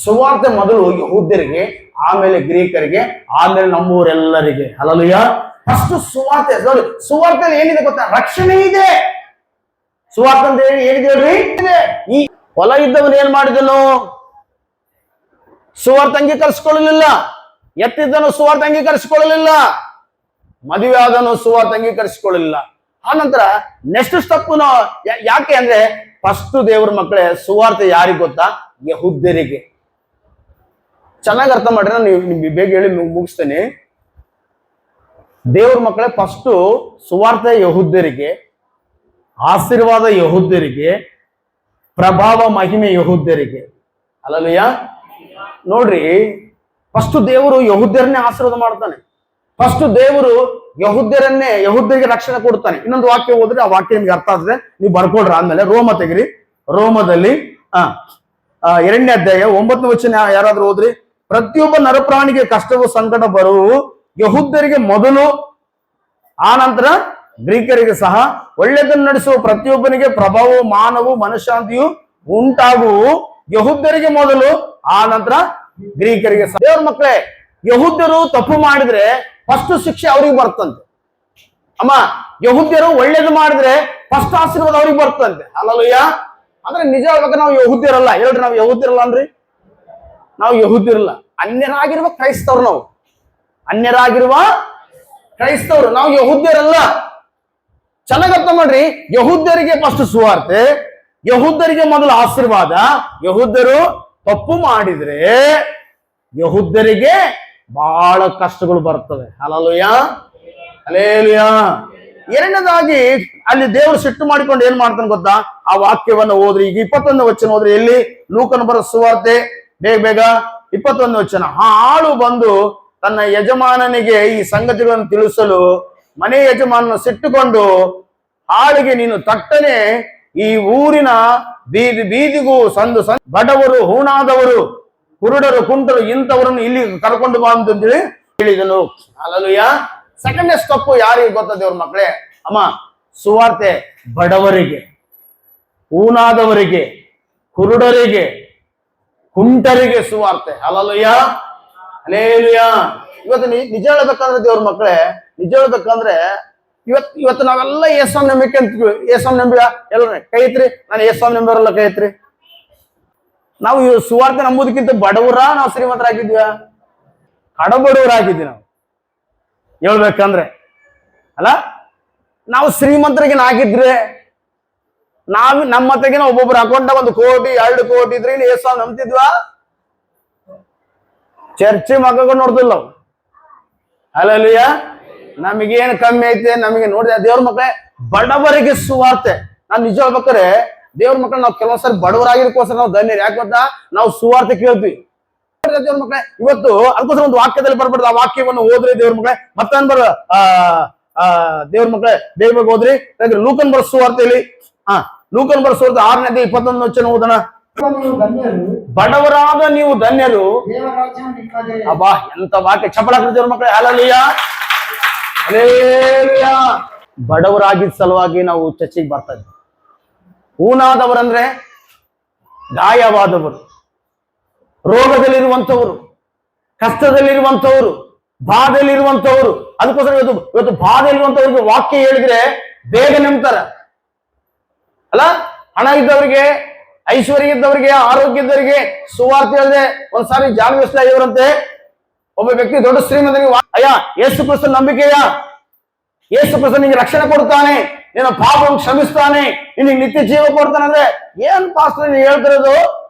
ಸುವಾರ್ತೆ ಮೊದಲು ಯಹೂದ್ಯರಿಗೆ, ಆಮೇಲೆ ಗ್ರೀಕರಿಗೆ, ಆಮೇಲೆ ನಮ್ಮೂರೆಲ್ಲರಿಗೆ. ಹಲ್ಲೆಲೂಯಾ. ಫಸ್ಟ್ ಸುವಾರ್ತೆ. ಸುವಾರ್ತೆಯಲ್ಲಿ ಏನಿದೆ ಗೊತ್ತಾ? ರಕ್ಷಣೆ ಇದೆ. ಸುವಾರ್ತೆ ಅಂತ ಹೇಳಿ ಏನಿದೆ ಹೇಳ್ರಿ? ಈ ಹೊಲ ಇದ್ದವನು ಏನ್ ಮಾಡಿದನು? ಸುವಾರ್ತೆ ಅಂಗೀಕರಿಸಿಕೊಳ್ಳಲಿಲ್ಲ. ಎತ್ತಿದ್ದನು ಸುವಾರ್ತೆ ಅಂಗೀಕರಿಸಿಕೊಳ್ಳಲಿಲ್ಲ. ಮದುವೆ ಆದನು ಸುವಾರ್ತೆ ಅಂಗೀಕರಿಸಿಕೊಳ್ಳಲಿಲ್ಲ. ಆನಂತರ ನೆಕ್ಸ್ಟ್ ಸ್ಟೆಪ್ ಯಾಕೆ ಅಂದ್ರೆ, ಫಸ್ಟ್ ದೇವ್ರ ಮಕ್ಕಳೇ ಸುವಾರ್ತೆ ಯಾರಿಗೆ ಗೊತ್ತಾ? ಯಹೂದ್ಯರಿಗೆ. ಚೆನ್ನಾಗಿ ಅರ್ಥ ಮಾಡ್ರಿ, ನಾನು ನಿಮ್ಗೆ ಬೇಗ ಹೇಳಿ ಮುಗಿಸ್ತೇನೆ. ದೇವ್ರ ಮಕ್ಕಳೇ ಫಸ್ಟ್ ಸುವಾರ್ತೆ ಯಹೂದ್ಯರಿಗೆ, ಆಶೀರ್ವಾದ ಯಹೂದ್ಯರಿಗೆ, ಪ್ರಭಾವ ಮಹಿಮೆ ಯಹೂದ್ಯರಿಗೆ. ಹಲ್ಲೆಲೂಯಾ. ನೋಡ್ರಿ, ಫಸ್ಟ್ ದೇವರು ಯಹೂದ್ಯರನ್ನೇ ಆಶೀರ್ವಾದ ಮಾಡ್ತಾನೆ. ಫಸ್ಟ್ ದೇವರು ಯಹೂದ್ಯರಿಗೆ ರಕ್ಷಣೆ ಕೊಡ್ತಾನೆ. ಇನ್ನೊಂದು ವಾಕ್ಯ ಓದ್ರಿ, ಆ ವಾಕ್ಯ ನಿಮ್ಗೆ ಅರ್ಥ ಆಗ್ತದೆ, ನೀವು ಬರ್ಕೊಡ್ರಿ. ಆದ್ಮೇಲೆ ರೋಮ ತೆಗಿರಿ. ರೋಮದಲ್ಲಿ 2ನೇ ಅಧ್ಯಾಯ 9ನೇ ವಚನ ಯಾರಾದ್ರೂ ಓದ್ರಿ. ಪ್ರತಿಯೊಬ್ಬ ನರಪ್ರಾಣಿಗೆ ಕಷ್ಟವು ಸಂಕಟ ಬರುವು, ಯಹೂದ್ಯರಿಗೆ ಮೊದಲು, ಆನಂತರ ಗ್ರೀಕರಿಗೆ ಸಹ. ಒಳ್ಳೆಯದನ್ನು ನಡೆಸುವ ಪ್ರತಿಯೊಬ್ಬನಿಗೆ ಪ್ರಭಾವವು, ಮಾನವು, ಮನಃಶಾಂತಿಯು ಉಂಟಾಗುವು, ಯಹೂದ್ಯರಿಗೆ ಮೊದಲು, ಆನಂತರ ಗ್ರೀಕರಿಗೆ ಸಹ. ದೇವ್ರ ಮಕ್ಕಳೇ, ಯಹೂದ್ಯರು ತಪ್ಪು ಮಾಡಿದ್ರೆ ಫಸ್ಟ್ ಶಿಕ್ಷೆ ಅವ್ರಿಗೆ ಬರ್ತಂತೆ. ಅಮ್ಮ, ಯಹೂದ್ಯರು ಒಳ್ಳೇದು ಮಾಡಿದ್ರೆ ಫಸ್ಟ್ ಆಶೀರ್ವಾದ ಅವ್ರಿಗೆ ಬರ್ತಂತೆ. ಹಲ್ಲೆಲೂಯಾ. ಅಂದ್ರೆ ನಿಜ ಹೇಳ್ಬೇಕು, ನಾವು ಯಹೂದ್ಯರಲ್ಲ. ಹೇಳ್ರಿ, ನಾವು ಯಹೂದ್ಯರಲ್ಲ ಅನ್ರಿ. ನಾವು ಯಹೂದ್ಯರಲ್ಲ, ಅನ್ಯರಾಗಿರುವ ಕ್ರೈಸ್ತವ್ರು. ನಾವು ಅನ್ಯರಾಗಿರುವ ಕ್ರೈಸ್ತವರು, ನಾವು ಯಹೂದ್ಯರಲ್ಲ. ಚೆನ್ನಾಗಿ ಅರ್ಥ ಮಾಡ್ರಿ, ಯಹೂದ್ಯರಿಗೆ ಫಸ್ಟ್ ಸುವಾರ್ತೆ, ಯಹೂದ್ಯರಿಗೆ ಮೊದಲು ಆಶೀರ್ವಾದ. ಯಹೂದ್ಯರು ತಪ್ಪು ಮಾಡಿದ್ರೆ ಯಹೂದ್ಯರಿಗೆ ಬಹಳ ಕಷ್ಟಗಳು ಬರ್ತವೆ. Hallelujah, hallelujah. ಎರಡನೇದಾಗಿ ಅಲ್ಲಿ ದೇವರು ಸಿಟ್ಟು ಮಾಡಿಕೊಂಡು ಏನ್ ಮಾಡ್ತಾನೆ ಗೊತ್ತಾ? ಆ ವಾಕ್ಯವನ್ನು ಓದ್ರಿ. ಈಗ 21ನೇ ವಚನ ಓದ್ರಿ. ಎಲ್ಲಿ? ಲೂಕನ ಬರೋ ಸುವಾರ್ತೆ, ಬೇಗ 21ನೇ ವಚನ. ಆ ಆಳು ಬಂದು ತನ್ನ ಯಜಮಾನನಿಗೆ ಈ ಸಂಗತಿಗಳನ್ನು ತಿಳಿಸಲು ಮನೆ ಯಜಮಾನನ ಸಿಟ್ಟುಕೊಂಡು, ಆಳಿಗೆ ನೀನು ತಟ್ಟನೆ ಈ ಊರಿನ ಬೀದಿಗೂ ಸಂದು ಬಡವರು, ಹೂಣಾದವರು, ಕುರುಡರು, ಕುಂಟರು ಇಂಥವರನ್ನು ಇಲ್ಲಿ ಕರ್ಕೊಂಡು ಬಾ ಅಂತಂದೇಳಿ ಹೇಳಿದನು. ಹಲ್ಲೆಲೂಯಾ. ಸೆಕೆಂಡ್ ಸ್ಟೆಪ್ ಯಾರಿಗೆ ಗೊತ್ತಾ ದೇವ್ರ ಮಕ್ಕಳೇ? ಅಮ್ಮ, ಸುವಾರ್ತೆ ಬಡವರಿಗೆ, ಹೂಣಾದವರಿಗೆ, ಕುರುಡರಿಗೆ, ಕುಂಟರಿಗೆ ಸುವಾರ್ತೆ. Hallelujah, hallelujah. ಇವತ್ತು ನಿಜ ಹೇಳ್ಬೇಕಂದ್ರೆ ದೇವ್ರ ಮಕ್ಕಳೇ, ನಿಜ ಹೇಳ್ಬೇಕಂದ್ರೆ ಇವತ್ತು ನಾವೆಲ್ಲ ಯೇಸುವಿನ ನಂಬಿಕೆ ಅಂತೀವಿ. ಯೇಸುವಿನ ನಂಬಿ ಎಲ್ಲ ಕೈ ಐತ್ರಿ, ನಾನು ಯೇಸುವಿನ ನಂಬಿರಲ್ಲ ಕೈ ಐತ್ರಿ. ನಾವು ಸುವಾರ್ತೆ ನಂಬುದಕ್ಕಿಂತ ಬಡವರ ನಾವು ಶ್ರೀಮಂತರಾಗಿದ್ವಿ, ಕಡಬಡವರಾಗಿದ್ವಿ ನಾವು ಹೇಳ್ಬೇಕಂದ್ರೆ. ಅಲ್ಲ, ನಾವು ಶ್ರೀಮಂತರಿಗೆ ಆಗಿದ್ರೆ ನಮ್ಮ ಮತ್ತಿಗೆ ಒಬ್ಬೊಬ್ರು ಅಕೌಂಟ್ 1 ಕೋಟಿ 2 ಕೋಟಿ ಇದ್ರೆ ಇನ್ನು ಯೇಸು ನಂಬ್ತಿದ್ವಾ? ಚರ್ಚೆ ಮಕ್ಕಳು ನೋಡ್ದಿಲ್ಲ ನಾವು. ಹಲ್ಲೆಲೂಯಾ. ನಮಗೇನು ಕಮ್ಮಿ ಐತೆ ನಮಗೆ ನೋಡಿದೆ. ದೇವ್ರ ಮಕ್ಕಳೇ, ಬಡವರಿಗೆ ಸುವಾರ್ತೆ. ನಾನು ನಿಜ ಹೇಳ್ಬೇಕಾರೆ ದೇವ್ರ ಮಕ್ಕಳು ನಾವು ಕೆಲವೊಂದ್ಸರಿ ಬಡವರಾಗಿರ್ಕೋಸ್ಕರ ನಾವು ಧನ್ಯರು. ಯಾಕೆ ಗೊತ್ತಾ? ನಾವು ಸುವಾರ್ತೆ ಕೇಳ್ತೀವಿ. ದೇವ್ರ ಮಕ್ಕಳೇ, ಇವತ್ತು ಅದಕ್ಕೋಸ್ಕರ ಒಂದು ವಾಕ್ಯದಲ್ಲಿ ಬರ್ಬಾರ್ದು. ಆ ವಾಕ್ಯವನ್ನು ಓದ್ರಿ ದೇವ್ರ ಮಕ್ಕಳೇ. ಮತ್ತೊಂದು ದೇವ್ರ ಮಕ್ಕಳೇ, ಬೇಗ ಓದ್ರಿ. ಲೂಕನ್ ಬರೋ ಸುವಾರ್ತೆಯಲ್ಲಿ ಲೂಕನ್ ಬರೋ ಸುವಾರ್ತೆ 6ನೇ 21 ವಚನ ಓದೋಣ. ಬಡವರಾದ ನೀವು ಧನ್ಯರು, ಅಬ್ಬಾ ಎಂತ ವಾಕ್ಯ! ಚಪಲಾಕ್ರಿ ದೇವ್ರ ಮಕ್ಕಳೇ. Hallelujah, hallelujah. ಬಡವರಾಗಿದ್ದ ಸಲುವಾಗಿ ನಾವು ಚರ್ಚಿಗೆ ಬರ್ತಾ ಇದ್ವಿ. ಊನಾದವರಂದ್ರೆ ಗಾಯವಾದವರು, ರೋಗದಲ್ಲಿರುವಂತವರು, ಕಷ್ಟದಲ್ಲಿರುವಂತವರು, ಬಾಧೆಯಲ್ಲಿರುವಂತವರು. ಅದಕ್ಕೋಸ್ಕರ ಇವತ್ತು ಬಾಧೆಯಲ್ಲಿರುವಂತವ್ರಿಗೆ ವಾಕ್ಯ ಹೇಳಿದ್ರೆ ಬೇಗ ನಂಬ್ತಾರ. ಅಲ್ಲ, ಹಣ ಇದ್ದವರಿಗೆ, ಐಶ್ವರ್ಯ ಇದ್ದವರಿಗೆ, ಆರೋಗ್ಯ ಇದ್ದವರಿಗೆ ಸುವಾರ್ತೆ ಹೇಳಿದ್ರೆ ಒಂದ್ಸಾರಿ ಜಾಗವಿಸ್ಲ ಇವರಂತೆ ಒಬ್ಬ ವ್ಯಕ್ತಿ ದೊಡ್ಡ ಶ್ರೀಮಂತನಿಗೆ, ಅಯ್ಯ ಯೇಸು ಕ್ರಿಸ್ತನ ನಂಬಿಕೆಯ, ಯೇಸು ಕ್ರಿಸ್ತ ನಿಂಗೆ ರಕ್ಷಣೆ ಕೊಡ್ತಾನೆ, ನಿನ್ನ ಪಾಪವನ್ನು ಕ್ಷಮಿಸ್ತಾನೆ, ನಿನಗೆ ನಿತ್ಯ ಜೀವ ಕೊಡ್ತಾನೆ ಅಂದ್ರೆ, ಏನ್ ಪಾಸ್ಟರ್ ನೀವು ಹೇಳ್ತಿರೋದು?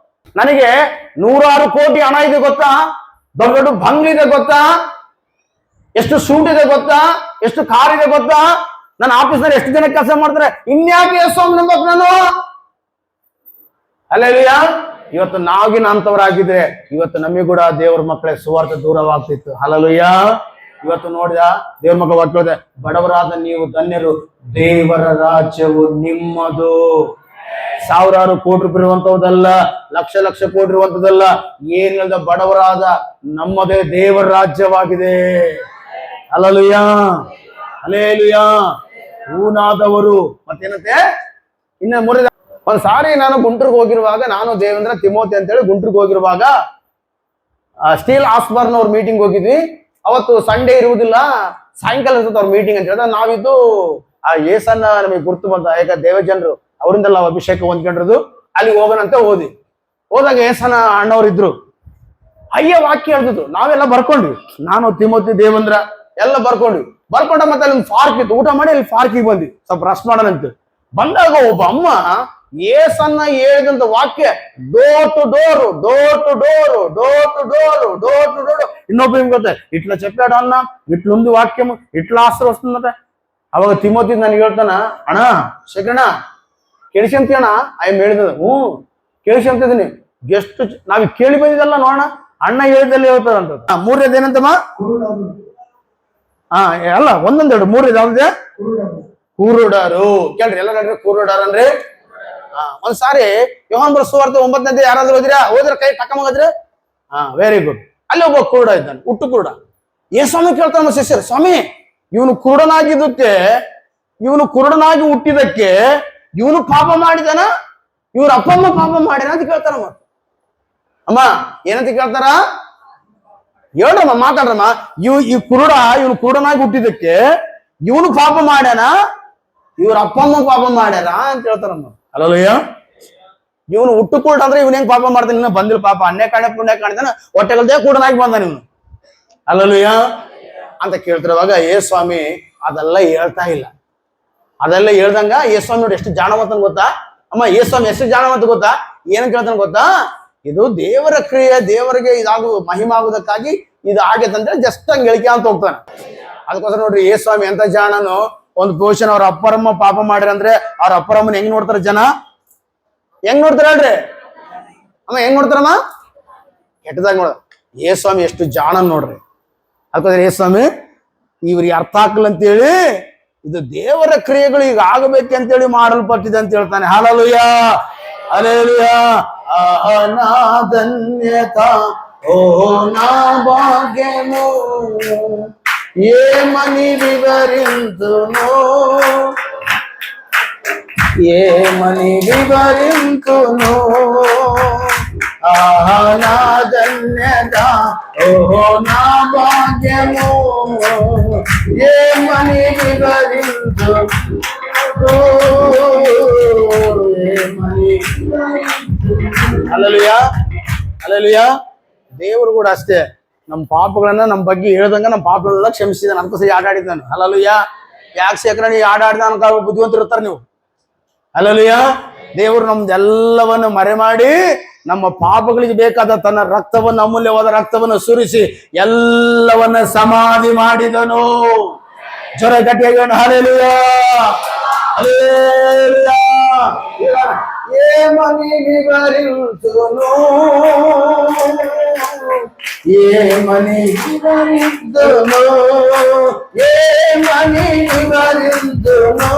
ನನಗೆ 100 ಕೋಟಿ ಹಣ ಇದೆ ಗೊತ್ತಾ, ದೊಡ್ಡ ದೊಡ್ಡ ಬಂಗ್ಲೆ ಇದೆ ಗೊತ್ತಾ, ಎಷ್ಟು ಸೂಟ್ ಇದೆ ಗೊತ್ತಾ, ಎಷ್ಟು ಕಾರ್ ಇದೆ ಗೊತ್ತಾ, ನನ್ನ ಆಫೀಸ್ನಲ್ಲಿ ಎಷ್ಟು ಜನ ಕೆಲಸ ಮಾಡ್ತಾರೆ, ಇನ್ಯಾಕೆ ಯೇಸು ನಂಬಕ್ ನಾನು? ಹಲ್ಲೆಲೂಯಾ. ಇವತ್ತು ನಾವಿನ ಅಂತವರಾಗಿದ್ರೆ ಇವತ್ತು ನಮಗೆ ಕೂಡ ದೇವ್ರ ಮಕ್ಕಳೇ ಸುವಾರ್ತೆ ದೂರವಾಗ್ತಿತ್ತು. ಹಲ್ಲೆಲೂಯಾ. ಇವತ್ತು ನೋಡಿದ ದೇವ್ರ ಮಕ್ಕಳು ವಾಕ್ಯ, ಬಡವರಾದ ನೀವು ಧನ್ಯರು, ದೇವರ ರಾಜ್ಯವು ನಿಮ್ಮದು. 1000 ಕೋಟಿ ರೂಪಾಯಿ ಇರುವಂತದ್ದಲ್ಲ, ಲಕ್ಷ ಲಕ್ಷ ಕೋಟಿ ಇರುವಂತದ್ದಲ್ಲ. ಏನಿಲ್ಲದ ಬಡವರಾದ ನಮ್ಮದೇ ದೇವರ ರಾಜ್ಯವಾಗಿದೆ. Hallelujah, hallelujah. ಊನಾದವರು ಮತ್ತೇನಂತೆ ಇನ್ನ 3 ಒಂದ್ಸಾರಿ ನಾನು ಗುಂಟೂರ್ಗೆ ಹೋಗಿರುವಾಗ, ನಾನು ದೇವೇಂದ್ರ ತಿಮೋತಿ ಅಂತೇಳಿ ಗುಂಟೂರ್ಗೆ ಹೋಗಿರುವಾಗ ಸ್ಟೀಲ್ ಆಸ್ಬರ್ನ್ ಅವ್ರ ಮೀಟಿಂಗ್ ಹೋಗಿದ್ವಿ. ಅವತ್ತು ಸಂಡೇ ಇರುವುದಿಲ್ಲ, ಸಾಯಂಕಾಲ ಇರ್ತದೆ ಅವ್ರ ಮೀಟಿಂಗ್ ಅಂತ ಹೇಳಿದ್ರೆ ನಾವಿದ್ದು ಆ ಏಸನ್ನ ನಮಗೆ ಗುರ್ತು ಬಂದ, ಯಾಕೆ ದೇವಜನರು ಅವರಿಂದೆಲ್ಲ ಅಭಿಷೇಕ ಹೊಂದ್ಕೊಂಡಿರೋದು. ಅಲ್ಲಿ ಹೋಗೋಣ ಅಂತ ಹೋದಾಗ ಏಸನ ಅಣ್ಣವ್ರು ಇದ್ರು. ಅಯ್ಯ ವಾಕ್ಯ ಹೇಳ್ತಿದ್ರು, ನಾವೆಲ್ಲ ಬರ್ಕೊಂಡ್ವಿ. ನಾನು ತಿಮೋತಿ ದೇವೇಂದ್ರ ಎಲ್ಲ ಬರ್ಕೊಂಡ್ವಿ. ಮತ್ತೆ ಅಲ್ಲಿ ಒಂದು ಪಾರ್ಕ್ ಇತ್ತು, ಊಟ ಮಾಡಿ ಅಲ್ಲಿ ಪಾರ್ಕಿಗೆ ಬಂದ್ವಿ ಸ್ವಲ್ಪ ರೆಸ್ಟ್ ಮಾಡೋಣಂತ. ಬಂದಾಗ ಒಬ್ಬ ಅಮ್ಮ ಏಸನ್ನ ಹೇಳಿದಂತ ವಾಕ್ಯ door to door, door to door, door to door, door to door. ಇನ್ನೊಬ್ಬ ಗೊತ್ತೆ, ಇಟ್ಲ చెప్పాడు అన్న, ఇట్లుంది వాక్యము, ఇట్లా ఆశ్రయ వస్తుందట. ಅವಾಗ ತಿಮೋತಿ ನನಗೆ ಹೇಳ್ತಾನ, ಅಣ್ಣ ಶೇಖರಣ್ಣ ಕೇಳಿಸ್ಕೊಂತೀಯಣ್ಣ? ಆಯ್ತು ಹೇಳಿದ, ಕೇಳಿಸ್ಕೊಂತಿದ್ದೀನಿ. ಎಷ್ಟು ನಾವ್ ಕೇಳಿ ಬಂದಿದ್ದಲ್ಲ ನೋಡೋಣ, ಅಣ್ಣ ಹೇಳಿದಲ್ಲಿ ಹೇಳ್ತಾರಂತ. 3ನೇದು ಏನಂತಮ್ಮ? ಅಲ್ಲ, 1-2 3ನೇದು ಯಾವ್ದಿದೆ? ಕುರುಡರು. ಕೇಳ್ರಿ ಎಲ್ಲ ನೋಡ್ರಿ, ಕುರುಡರು ಅಂದ್ರೆ ಒಂದ್ಸಾರಿ ಯೋಹಾನ್ ಬರೋ ಸುವಾರ್ತೆ 9ನೇದು ಯಾರಾದ್ರೂ ಹೋದ್ರೆ ಕೈ ಟಕ್ಕಮಗದ್ರೆ ವೆರಿ ಗುಡ್. ಅಲ್ಲಿ ಒಬ್ಬ ಕುರುಡ ಇದ್ದಾನೆ, ಹುಟ್ಟು ಕುರುಡ. ಸ್ವಾಮಿ ಕೇಳ್ತಾನ ಶಿಷ್ಯರು, ಸ್ವಾಮಿ ಇವನು ಕುರುಡನಾಗಿ ಹುಟ್ಟಿದಕ್ಕೆ ಇವನು ಪಾಪ ಮಾಡಿದಾನ, ಇವ್ರ ಅಪ್ಪ ಅಮ್ಮ ಪಾಪ ಮಾಡ್ಯಾನ ಅಂತ ಕೇಳ್ತಾರಮ್ಮ. ಅಮ್ಮ ಏನಂತ ಕೇಳ್ತಾರ? ಹೇಳ್ರಮ್ಮ, ಮಾತಾಡ್ರಮ್ಮ. ಇವನು ಕುರುಡನಾಗಿ ಹುಟ್ಟಿದಕ್ಕೆ ಇವನು ಪಾಪ ಮಾಡ್ಯಾನ, ಇವ್ರ ಅಪ್ಪ ಅಮ್ಮ ಪಾಪ ಮಾಡ್ಯಾರ ಅಂತ ಹೇಳ್ತಾರಮ್ಮ. ಹಲ್ಲೆಲೂಯಾ. ಇವನು ಹುಟ್ಟು ಕುರುಡ ಅಂದ್ರೆ ಇವನ್ ಹೆಂಗ್ ಪಾಪ ಮಾಡ್ತಾನೆ? ಇನ್ನ ಬಂದಿಲ್ಲ ಪಾಪ, ಅನ್ಯ ಕಾಣೆ ಪುಣ್ಯ ಕಾಣಿದಾನ, ಹೊಟ್ಟೆಗಲ್ದೇ ಕುರುಡನಾಗಿ ಬಂದಾನ ಇವನು. ಹಲ್ಲೆಲೂಯಾ ಅಂತ ಕೇಳ್ತಿರುವಾಗ ಸ್ವಾಮಿ ಅದೆಲ್ಲ ಹೇಳ್ತಾ ಇಲ್ಲ. ಅದೆಲ್ಲ ಹೇಳ್ದಂಗ ಸ್ವಾಮಿ ನೋಡಿ ಎಷ್ಟು ಜಾಣವಂತನ ಗೊತ್ತಾ ಅಮ್ಮ? ಸ್ವಾಮಿ ಎಷ್ಟು ಜಾಣವಂತ ಗೊತ್ತಾ? ಏನ್ ಕೇಳ್ತಾನ ಗೊತ್ತಾ? ಇದು ದೇವರ ಕ್ರಿಯೆ, ದೇವರಿಗೆ ಮಹಿಮಾಗುವುದಕ್ಕಾಗಿ ಇದು ಆಗೈತಂದ್ರೆ ಜಸ್ಟ್ ಹಂಗೆ ಹೇಳಿಕೆ ಅಂತ ಹೋಗ್ತಾನೆ. ಅದಕ್ಕೋಸ್ಕರ ನೋಡ್ರಿ ಸ್ವಾಮಿ ಎಂತ ಜಾಣನು. ಒಂದು ಪೋಷನ್ ಅವ್ರ ಅಪ್ಪರಮ್ಮ ಪಾಪ ಮಾಡಿರಂದ್ರೆ ಅವ್ರ ಅಪ್ಪರಮ್ಮನ ಹೆಂಗ್ ನೋಡ್ತಾರ ಜನ? ಹೆಂಗ್ ನೋಡ್ತಾರ ಹೇಳ್ರಿ ಅಮ್ಮ? ಹೆಂಗ್ ನೋಡ್ತಾರಮ್ಮ? ಕೆಟ್ಟದಾಗ ನೋಡ. ಸ್ವಾಮಿ ಎಷ್ಟು ಜಾಣನ್ ನೋಡ್ರಿ. ಅದಕ್ಕೋಸ್ಕರ ಸ್ವಾಮಿ ಇವ್ರಿಗೆ ಅರ್ಥ ಆಗ್ಲಿಲ್ಲ ಅಂತೇಳಿ ಇದು ದೇವರ ಕ್ರಿಯೆಗಳು ಈಗ ಆಗಬೇಕಂತೇಳಿ ಮಾಡಲ್ಪಟ್ಟಿದೆ ಅಂತ ಹೇಳ್ತಾನೆ. Hallelujah, hallelujah. ನಾ ಧನ್ಯತಾ ఓ నా భాగ్యము ఏమని వివరింతును ఏమని వివరింతును ఆహా నా ధన్యత ఓహో నా భాగ్యము ఏమని వివరించు హల్లెలూయా ಹಲ್ಲೆಲೂಯಾ. ದೇವರು ಕೂಡ ಅಷ್ಟೇ ನಮ್ಮ ಪಾಪಗಳನ್ನ ನಮ್ಮ ಬಗ್ಗೆ ಹೇಳ್ದಂಗ ನಮ್ಮ ಪಾಪಗಳೆಲ್ಲ ಕ್ಷಮಿಸಿದಾನೆ. ಅಂತ ಸರಿ ಆಟ ಆಡಿದ್ದಾನೆ. ಹಲ್ಲೆಲೂಯಾ. ಯಾಕೆ ಶೇಖರ ನೀವು ಆಟ ಆಡಿದ ಅನ್ಕ ಬುದ್ಧಿವಂತರು ಇರ್ತಾರೆ ನೀವು. ಹಲ್ಲೆಲೂಯಾ. ದೇವರು ನಮ್ದೆಲ್ಲವನ್ನು ಮರೆ ಮಾಡಿ ನಮ್ಮ ಪಾಪಗಳಿಗೆ ಬೇಕಾದ ತನ್ನ ರಕ್ತವನ್ನು, ಅಮೂಲ್ಯವಾದ ರಕ್ತವನ್ನು ಸುರಿಸಿ ಎಲ್ಲವನ್ನ ಸಮಾಧಿ ಮಾಡಿದನು. ಜ್ವರ ಗಟ್ಟಿಯಾಗಿ ಹಲ್ಲೆಲೂಯಾ ಹಲ್ಲೆಲೂಯಾ. ఏమని వివరించును ఏమని వివరించును ఏమని వివరించును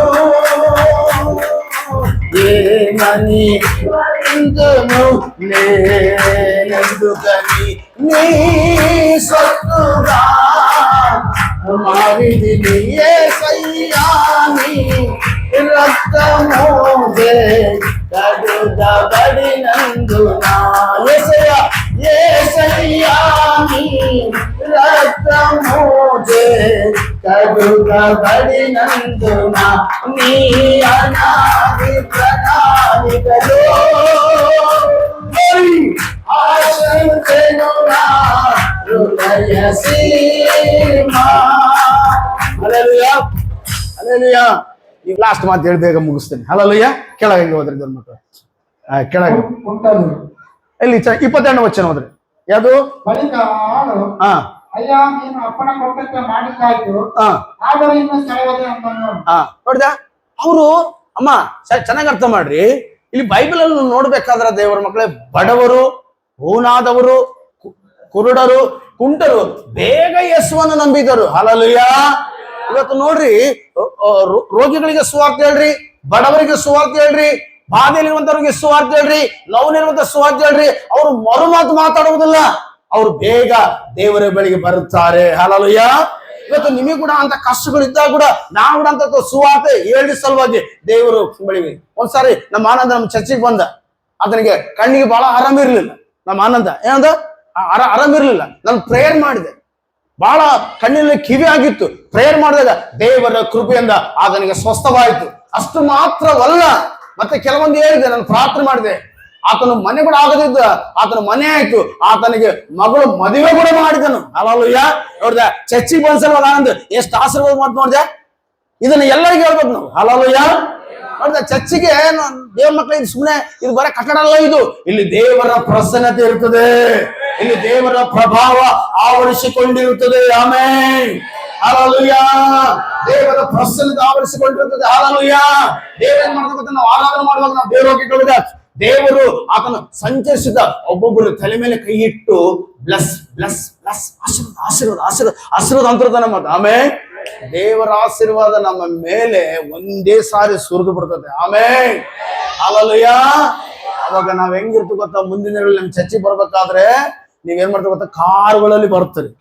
ఏమని వివరించును నేనెందుకని నీ సొత్తుగా మారిదిని యేసయ్యా నీ రక్తమోదే కడుగబడినందున యేసయ్యా యేసయ్యా నీ రక్తమోదే కడుగబడినందున నీ అనాది ప్రణాళికలో ఆశించెను నా హృదయ సీమా. హల్లెలూయా ಹಲ್ಲೆಲೂಯಾ. ಈಗ ಲಾಸ್ಟ್ ಮಾತು ಹೇಳಿ ಬೇಗ ಮುಗಿಸ್ತೇನೆ. ಹಲ್ಲೆಲೂಯಾ. ಕೆಳಗೆ ಹೋದ್ರಿ ಮಕ್ಕಳು, ಕೆಳಗೆ ಇಲ್ಲಿ 22 ವಚನ ಹೋದ್ರಿ. ಯಾವುದು? ಬಳಿಕ ಆಳು, ಅಯ್ಯ ನೀನು ಅಪ್ಪನ ಕೊಟ್ಟಂತೆ ಮಾಡಿದ್ದಾಯ್ತು, ಆದರೂ ಇನ್ನು ಸ್ಥಳವೇ ಅಂದನು. ನೋಡಿದ ಅವರು ಅಮ್ಮ ಚೆನ್ನಾಗಿ ಅರ್ಥ ಮಾಡ್ರಿ. ಇಲ್ಲಿ ಬೈಬಲ್ ಅಲ್ಲಿ ನೋಡ್ಬೇಕಾದ್ರೆ ದೇವರ ಮಕ್ಕಳೇ, ಬಡವರು, ಊನಾದವರು, ಕುರುಡರು, ಕುಂಟರು ಬೇಗ ಯೇಸುವನ್ನು ನಂಬಿದರು. ಹಲ್ಲೆಲೂಯಾ. ಇವತ್ತು ನೋಡ್ರಿ, ರೋಗಿಗಳಿಗೆ ಸುವಾರ್ತೆ ಹೇಳ್ರಿ, ಬಡವರಿಗೆ ಸುವಾರ್ತೆ ಹೇಳ್ರಿ, ಬಾಧೆಯಲ್ಲಿರುವಂತವ್ರಿಗೆ ಸುವಾರ್ತೆ ಹೇಳ್ರಿ, ನೋವಿನಿರುವಂತ ಸುವಾರ್ತೆ ಹೇಳ್ರಿ. ಅವರು ಮರುಮಾತು ಮಾತಾಡುವುದಿಲ್ಲ, ಅವರು ಬೇಗ ದೇವರ ಬಳಿಗೆ ಬರುತ್ತಾರೆ. ಹಲ್ಲೆಲೂಯಾ. ಇವತ್ತು ನಿಮಗೆ ಕೂಡ ಅಂತ ಕಷ್ಟಗಳಿದ್ದಾಗ ಕೂಡ ನಾವು ಕೂಡ ಅಂತ ಸುವಾರ್ತೆ ಹೇಳಿ ಸಲುವಾಗಿ ದೇವರು ಬಳಿಗೆ. ಒಂದ್ಸಾರಿ ನಮ್ಮ ಆನಂದ ನಮ್ಮ ಚರ್ಚಿಗೆ ಬಂದ, ಆತನಿಗೆ ಕಣ್ಣಿಗೆ ಬಹಳ ಆರಾಮಿರ್ಲಿಲ್ಲ. ನಮ್ಮ ಆನಂದ ಏನಂದ ಆರಾಮಿರ್ಲಿಲ್ಲ. ನಾನು ಪ್ರೇಯರ್ ಮಾಡಿದೆ, ಬಹಳ ಕಣ್ಣಿನಲ್ಲಿ ಕಿವಿ ಆಗಿತ್ತು. ಪ್ರೇಯರ್ ಮಾಡಿದಾಗ ದೇವರ ಕೃಪೆಯಿಂದ ಆತನಿಗೆ ಸ್ವಸ್ಥವಾಯಿತು. ಅಷ್ಟು ಮಾತ್ರವಲ್ಲ, ಮತ್ತೆ ಕೆಲವೊಂದು ಹೇಳಿದೆ, ನಾನು ಪ್ರಾರ್ಥನೆ ಮಾಡಿದೆ, ಆತನು ಮನೆ ಕೂಡ ಆಗದಿದ್ದ, ಆತನ ಮನೆ ಆಯ್ತು, ಆತನಿಗೆ ಮಗಳು ಮದುವೆ ಕೂಡ ಮಾಡಿದನು. ಹಲ್ಲೆಲೂಯಾ. ನೋಡ್ದೆ ಚರ್ಚಿಗೆ ಬಂದ್ಸಲ್ವಾಗ ಆನಂದ್ ಎಷ್ಟು ಆಶೀರ್ವಾದ ಮಾಡ್ತು ನೋಡ್ದೆ. ಇದನ್ನ ಎಲ್ಲರಿಗೂ ಹೇಳ್ಬೇಕು ನಾವು. ಹಲ್ಲೆಲೂಯಾ. ನೋಡ್ದೆ ಚರ್ಚಿಗೆ ದೇವ್ರ ಮಕ್ಕಳಿಗೆ ಸುಮ್ಮನೆ ಇದು ಬರ ಕಟ್ಟಡ ಅಲ್ಲ, ಇದು ಇಲ್ಲಿ ದೇವರ ಪ್ರಸನ್ನತೆ ಇರ್ತದೆ, ಇಲ್ಲಿ ದೇವರ ಪ್ರಭಾವ ಆವರಿಸಿಕೊಂಡಿರುತ್ತದೆ. ಆಮೆನ್. ಹಲ್ಲೆಲೂಯಾ. ದೇವರ ಪ್ರಸನ್ನತೆ ಆವರಿಸಿಕೊಂಡಿರುತ್ತದೆ. ಹಲ್ಲೆಲೂಯಾ. ದೇವರೇನ್ ಮಾಡ್ಬೇಕು, ನಾವು ಆರಾಧನೆ ಮಾಡುವಾಗ ನಾವು ದೇವರ ಹೋಗಿಕೊಳ್ಳುವಾಗ ದೇವರು ಆತನ ಸಂಚರಿಸಿದ ಒಬ್ಬೊಬ್ಬರು ತಲೆ ಮೇಲೆ ಕೈ ಇಟ್ಟು ಬ್ಲಸ್ ಬ್ಲಸ್ ಬ್ಲಸ್ ಆಶೀರ್ವಾದ ಆಶೀರ್ವಾದ ಆಶೀರ್ವಾದ ಆಶೀರ್ವಾದ ಅಂತರ್ತಾನ ಮಾತು. ಆಮೇಲೆ ದೇವರ ಆಶೀರ್ವಾದ ನಮ್ಮ ಮೇಲೆ ಒಂದೇ ಸಾರಿ ಸುರಿದು ಬಿಡ್ತದೆ. ಆಮೇಲೆ ಹಲ್ಲೆಲೂಯಾ. ಅವಾಗ ನಾವ್ ಹೆಂಗಿರ್ತೀವಿ ಗೊತ್ತಾ, ಮುಂದಿನ ದಿನಗಳಲ್ಲಿ ನಮ್ ಚರ್ಚೆಗೆ ಬರ್ಬೇಕಾದ್ರೆ ನೀವೇನ್ ಮಾಡ್ತೀವಿ ಗೊತ್ತಾ, ಕಾರುಗಳಲ್ಲಿ ಬರ್ತೀರಿ.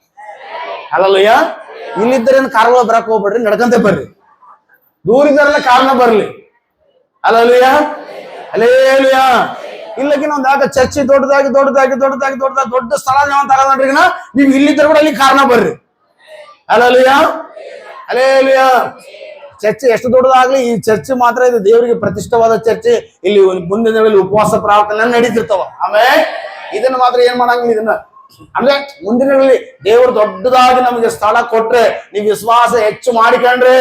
ಹಲ್ಲೆಲೂಯಾ. ಇಲ್ಲಿದ್ದರೆ ಕಾರುಗಳು ಬರಕ್ ಹೋಗ್ಬೇಡ್ರಿ, ನಡ್ಕಂತ ಬರ್ರಿ. ದೂರಿದ್ದಾರೆಲ್ಲ ಕಾರ್ನ ಬರ್ಲಿ. ಹಲ್ಲೆಲೂಯಾ. ಹಲ್ಲೆಲೂಯಾ. ಇಲ್ಲಕಿನ ಒಂದ್ ಯಾಕೆ ಚರ್ಚಿ ದೊಡ್ಡದಾಗಿ ದೊಡ್ಡದಾಗಿ ದೊಡ್ಡದಾಗಿ ದೊಡ್ಡದಾಗಿ ದೊಡ್ಡ ಸ್ಥಳ ಅಂತ ನೋಡ್ರಿ, ನೀವು ಇಲ್ಲಿದ್ದರೆ ಕೂಡ ಅಲ್ಲಿ ಕಾರಣ ಬರ್ರಿ. ಹಲ್ಲೆಲೂಯಾ. ಹಲ್ಲೆಲೂಯಾ. ಚರ್ಚೆ ಎಷ್ಟು ದೊಡ್ಡದಾಗ್ಲಿ, ಈ ಚರ್ಚೆ ಮಾತ್ರ ಇದು ದೇವರಿಗೆ ಪ್ರತಿಷ್ಠವಾದ ಚರ್ಚೆ. ಇಲ್ಲಿ ಮುಂದಿನ ದಿನಗಳಲ್ಲಿ ಉಪವಾಸ ಪ್ರಾರ್ಥನೆ ನಡೀತಿರ್ತಾವ. ಆಮೇಲೆ ಇದನ್ನ ಮಾತ್ರ ಏನ್ ಮಾಡಂಗಿಲ್ಲ. ಇದನ್ನ ಅಂದ್ರೆ ಮುಂದಿನ ದಿನಗಳಲ್ಲಿ ದೇವರು ದೊಡ್ಡದಾಗಿ ನಮಗೆ ಸ್ಥಳ ಕೊಟ್ರೆ, ನೀವು ವಿಶ್ವಾಸ ಹೆಚ್ಚು ಮಾಡಿಕೊಂಡ್ರೆ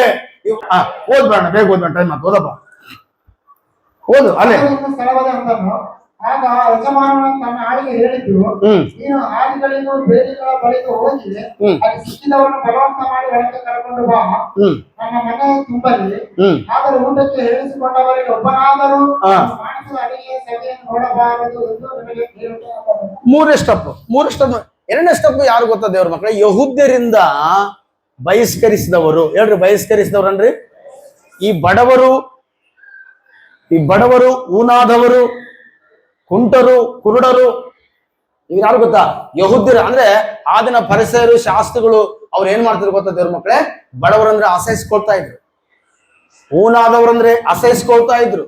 ಓದ್ಬೇಡ, ಬೇಗ ಓದ್ಬೇಡ, ಟೈಮ್ ಆಯ್ತು, ಓದಪ್ಪ ಓದು. ಅಲ್ಲೇ ಆಗ ಯಜಮಾನನು ತನ್ನ ಆಳಿಗೆ ಹೇಳಿದ್ದು, ನೀನು ಆದಿಗಳಿಗೂ ಬೇದಿಗಳ ಬಳಿಗೆ ಹೋಗಿ ಅಲ್ಲಿ ಸಿಕ್ಕಿದವರನ್ನು ಬಲವಂತ ಮಾಡಿ ಒಳಗೆ ಕರ್ಕೊಂಡು ಬಾ, ನನ್ನ ಮನೆ ತುಂಬಲಿ. ಆದರೆ ಊಟಕ್ಕೆ ಹೇಳಿಸಿಕೊಂಡವರಿಗೆ ಒಬ್ಬನಾದರೂ ಮಾಂಸದ ಅಡಿಗೆಯ ಸಭೆಯನ್ನು ನೋಡಬಾರದು ಎಂದು ನಿಮಗೆ ಹೇಳುತ್ತೇನೆ. ಮೂರನೇ ಸ್ಟೆಪ್. ಎರಡನೇ ಸ್ಟೆಪ್ ಯಾರು ಗೊತ್ತಾ ದೇವ್ರ ಮಕ್ಕಳೇ? ಯಹೂದ್ಯರಿಂದ ಬಹಿಷ್ಕರಿಸಿದವರು. ಹೇಳ್ರಿ, ಬಹಿಷ್ಕರಿಸಿದವ್ರನ್ರಿ ಈ ಬಡವರು, ಊನಾದವರು, ಕುಂಟರು, ಕುರುಡರು. ಈಗ ಯಾರು ಗೊತ್ತಾ? ಯಹೂದ್ಯರು. ಅಂದ್ರೆ ಆ ದಿನ ಪರಿಸರು, ಶಾಸ್ತ್ರಿಗಳು ಅವ್ರು ಏನ್ ಮಾಡ್ತಿದ್ರು ಗೊತ್ತಾ ದೇವ್ರ ಮಕ್ಕಳೇ? ಬಡವರಂದ್ರೆ ಅಸಹಿಸ್ಕೊಳ್ತಾ ಇದ್ರು, ಊನಾದವರಂದ್ರೆ ಅಸಹಿಸ್ಕೊಳ್ತಾ ಇದ್ರು,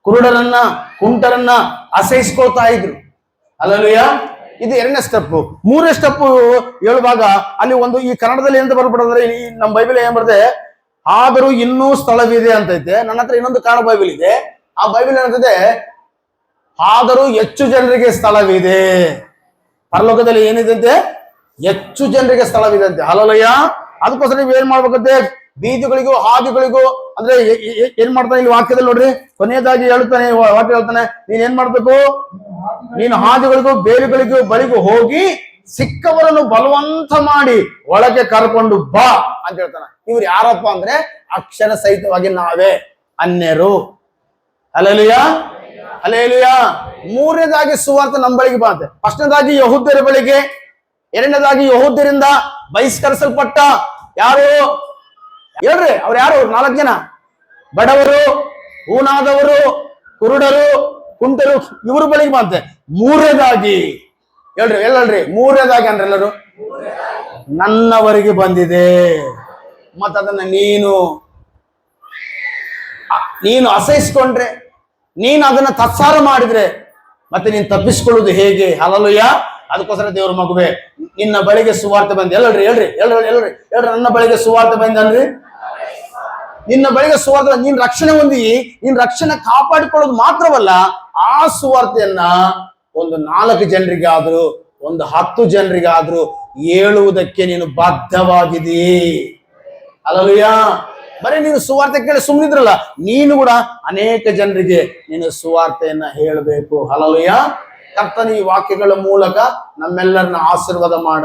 ಕುರುಡರನ್ನ, ಕುಂಟರನ್ನ ಅಸಹಿಸ್ಕೊಳ್ತಾ ಇದ್ರು. ಅಲ್ಲಲ್ವಯ್ಯ. ಇದು ಎರಡನೇ ಸ್ಟೆಪ್. ಮೂರನೇ ಸ್ಟೆಪ್ ಹೇಳುವಾಗ ಅಲ್ಲಿ ಒಂದು ಈ ಕನ್ನಡದಲ್ಲಿ ಎಂತ ಬರ್ಬಿಡಂದ್ರೆ ನಮ್ಮ ಬೈಬಲ್ ಏನ್ ಬರ್ತದೆ, ಆದರೂ ಇನ್ನೂ ಸ್ಥಳವಿದೆ ಅಂತೈತೆ. ನನ್ನ ಹತ್ರ ಇನ್ನೊಂದು ಕನ್ನಡ ಬೈಬಲ್ ಇದೆ. ಆ ಬೈಬಲ್ ಏನಂತದೆ, ಆದರೂ ಹೆಚ್ಚು ಜನರಿಗೆ ಸ್ಥಳವಿದೆ. ಪರಲೋಕದಲ್ಲಿ ಏನಿದೆ ಅಂತೆ, ಹೆಚ್ಚು ಜನರಿಗೆ ಸ್ಥಳವಿದೆ ಅಂತೆ. ಹಲಲಯ್ಯ. ಅದಕ್ಕೋಸ್ಕರ ನೀವು ಏನ್ ಮಾಡ್ಬೇಕಂತೆ, ಬೀದಿಗಳಿಗೂ ಹಾದಿಗಳಿಗೂ ಅಂದ್ರೆ ಏನ್ ಮಾಡ್ತಾನೆ ಇಲ್ಲಿ ವಾಕ್ಯದಲ್ಲಿ ನೋಡ್ರಿ, ಕೊನೆಯದಾಗಿ ಹೇಳ್ತಾನೆ, ವಾಕ್ಯ ಹೇಳ್ತಾನೆ, ನೀನ್ ಏನ್ ಮಾಡ್ಬೇಕು, ನೀನು ಹಾದಿಗಳಿಗೂ ಬೇರುಗಳಿಗೂ ಬಳಿಗೂ ಹೋಗಿ ಸಿಕ್ಕವರನ್ನು ಬಲವಂತ ಮಾಡಿ ಒಳಗೆ ಕರ್ಕೊಂಡು ಬಾ ಅಂತ ಹೇಳ್ತಾನೆ. ಇವ್ರು ಯಾರಪ್ಪ ಅಂದ್ರೆ ಅಕ್ಷರ ಸಹಿತವಾಗಿ ನಾವೇ, ಅನ್ಯರು. Hallelujah, hallelujah. ಮೂರನೇದಾಗಿ ಸುವಾರ್ತೆ ನಮ್ಮ ಬಳಿಗೆ ಬಾ ಅಂತೆ. ಫಸ್ಟ್ನೇದಾಗಿ ಯಹೂದ್ಯರ ಬಳಿಗೆ, ಎರಡನೇದಾಗಿ ಯಹೂದ್ಯರಿಂದ ಬಹಿಷ್ಕರಿಸಲ್ಪಟ್ಟ ಯಾರು ಹೇಳ್ರಿ, ಅವ್ರು ಯಾರು? 4 ಜನ, ಬಡವರು, ಊನಾದವರು, ಕುರುಡರು, ಕುಂಟರು, ಇವ್ರ ಬಳಿಗೆ ಬಂತೆ. ಮೂರನೇದಾಗಿ ಹೇಳ್ರಿ, ಮೂರನೇದಾಗಿ ಅಂದ್ರೆ ಎಲ್ಲರೂ ನನ್ನವರಿಗೆ ಬಂದಿದೆ. ಮತ್ತದನ್ನ ನೀನು ಅಸಹಿಸ್ಕೊಂಡ್ರೆ, ನೀನು ಅದನ್ನ ತತ್ಸಾರ ಮಾಡಿದ್ರೆ ಮತ್ತೆ ನೀನು ತಪ್ಪಿಸ್ಕೊಳ್ಳುವುದು ಹೇಗೆ? ಹಲ್ಲೆಲೂಯ. ಅದಕ್ಕೋಸ್ಕರ ದೇವ್ರ ಮಗುವೆ, ನಿನ್ನ ಬಳಿಗೆ ಸುವಾರ್ತೆ ಬಂದ. ಹೇಳ್ರಿ, ನನ್ನ ಬಳಿಗೆ ಸುವಾರ್ತೆ ಬಂದನ್ರಿ. ನಿನ್ನ ಬಳಿಗೆ ಸುವಾರ್ತೆ, ನೀನ್ ರಕ್ಷಣೆ ಹೊಂದಿ, ನೀನ್ ರಕ್ಷಣೆ ಕಾಪಾಡಿಕೊಳ್ಳೋದು ಮಾತ್ರವಲ್ಲ, ಆ ಸುವಾರ್ತೆಯನ್ನ ಒಂದು 4 ಜನರಿಗಾದ್ರೂ, ಒಂದು 10 ಜನರಿಗಾದ್ರೂ ಹೇಳುವುದಕ್ಕೆ ನೀನು ಬದ್ಧವಾಗಿದೀ. ಹಲ್ಲೆಲೂಯ. ಬರೀ ನೀನು ಸುವಾರ್ತೆ ಕೇಳಿ ಸುಮ್ಮನಿದ್ರಲ್ಲ, ನೀನು ಕೂಡ ಅನೇಕ ಜನರಿಗೆ ನೀನು ಸುವಾರ್ತೆಯನ್ನ ಹೇಳಬೇಕು. ಹಲ್ಲೆಲೂಯ. ಕರ್ತನ ಈ ವಾಕ್ಯಗಳ ಮೂಲಕ ನಮ್ಮೆಲ್ಲರನ್ನ ಆಶೀರ್ವಾದ ಮಾಡ.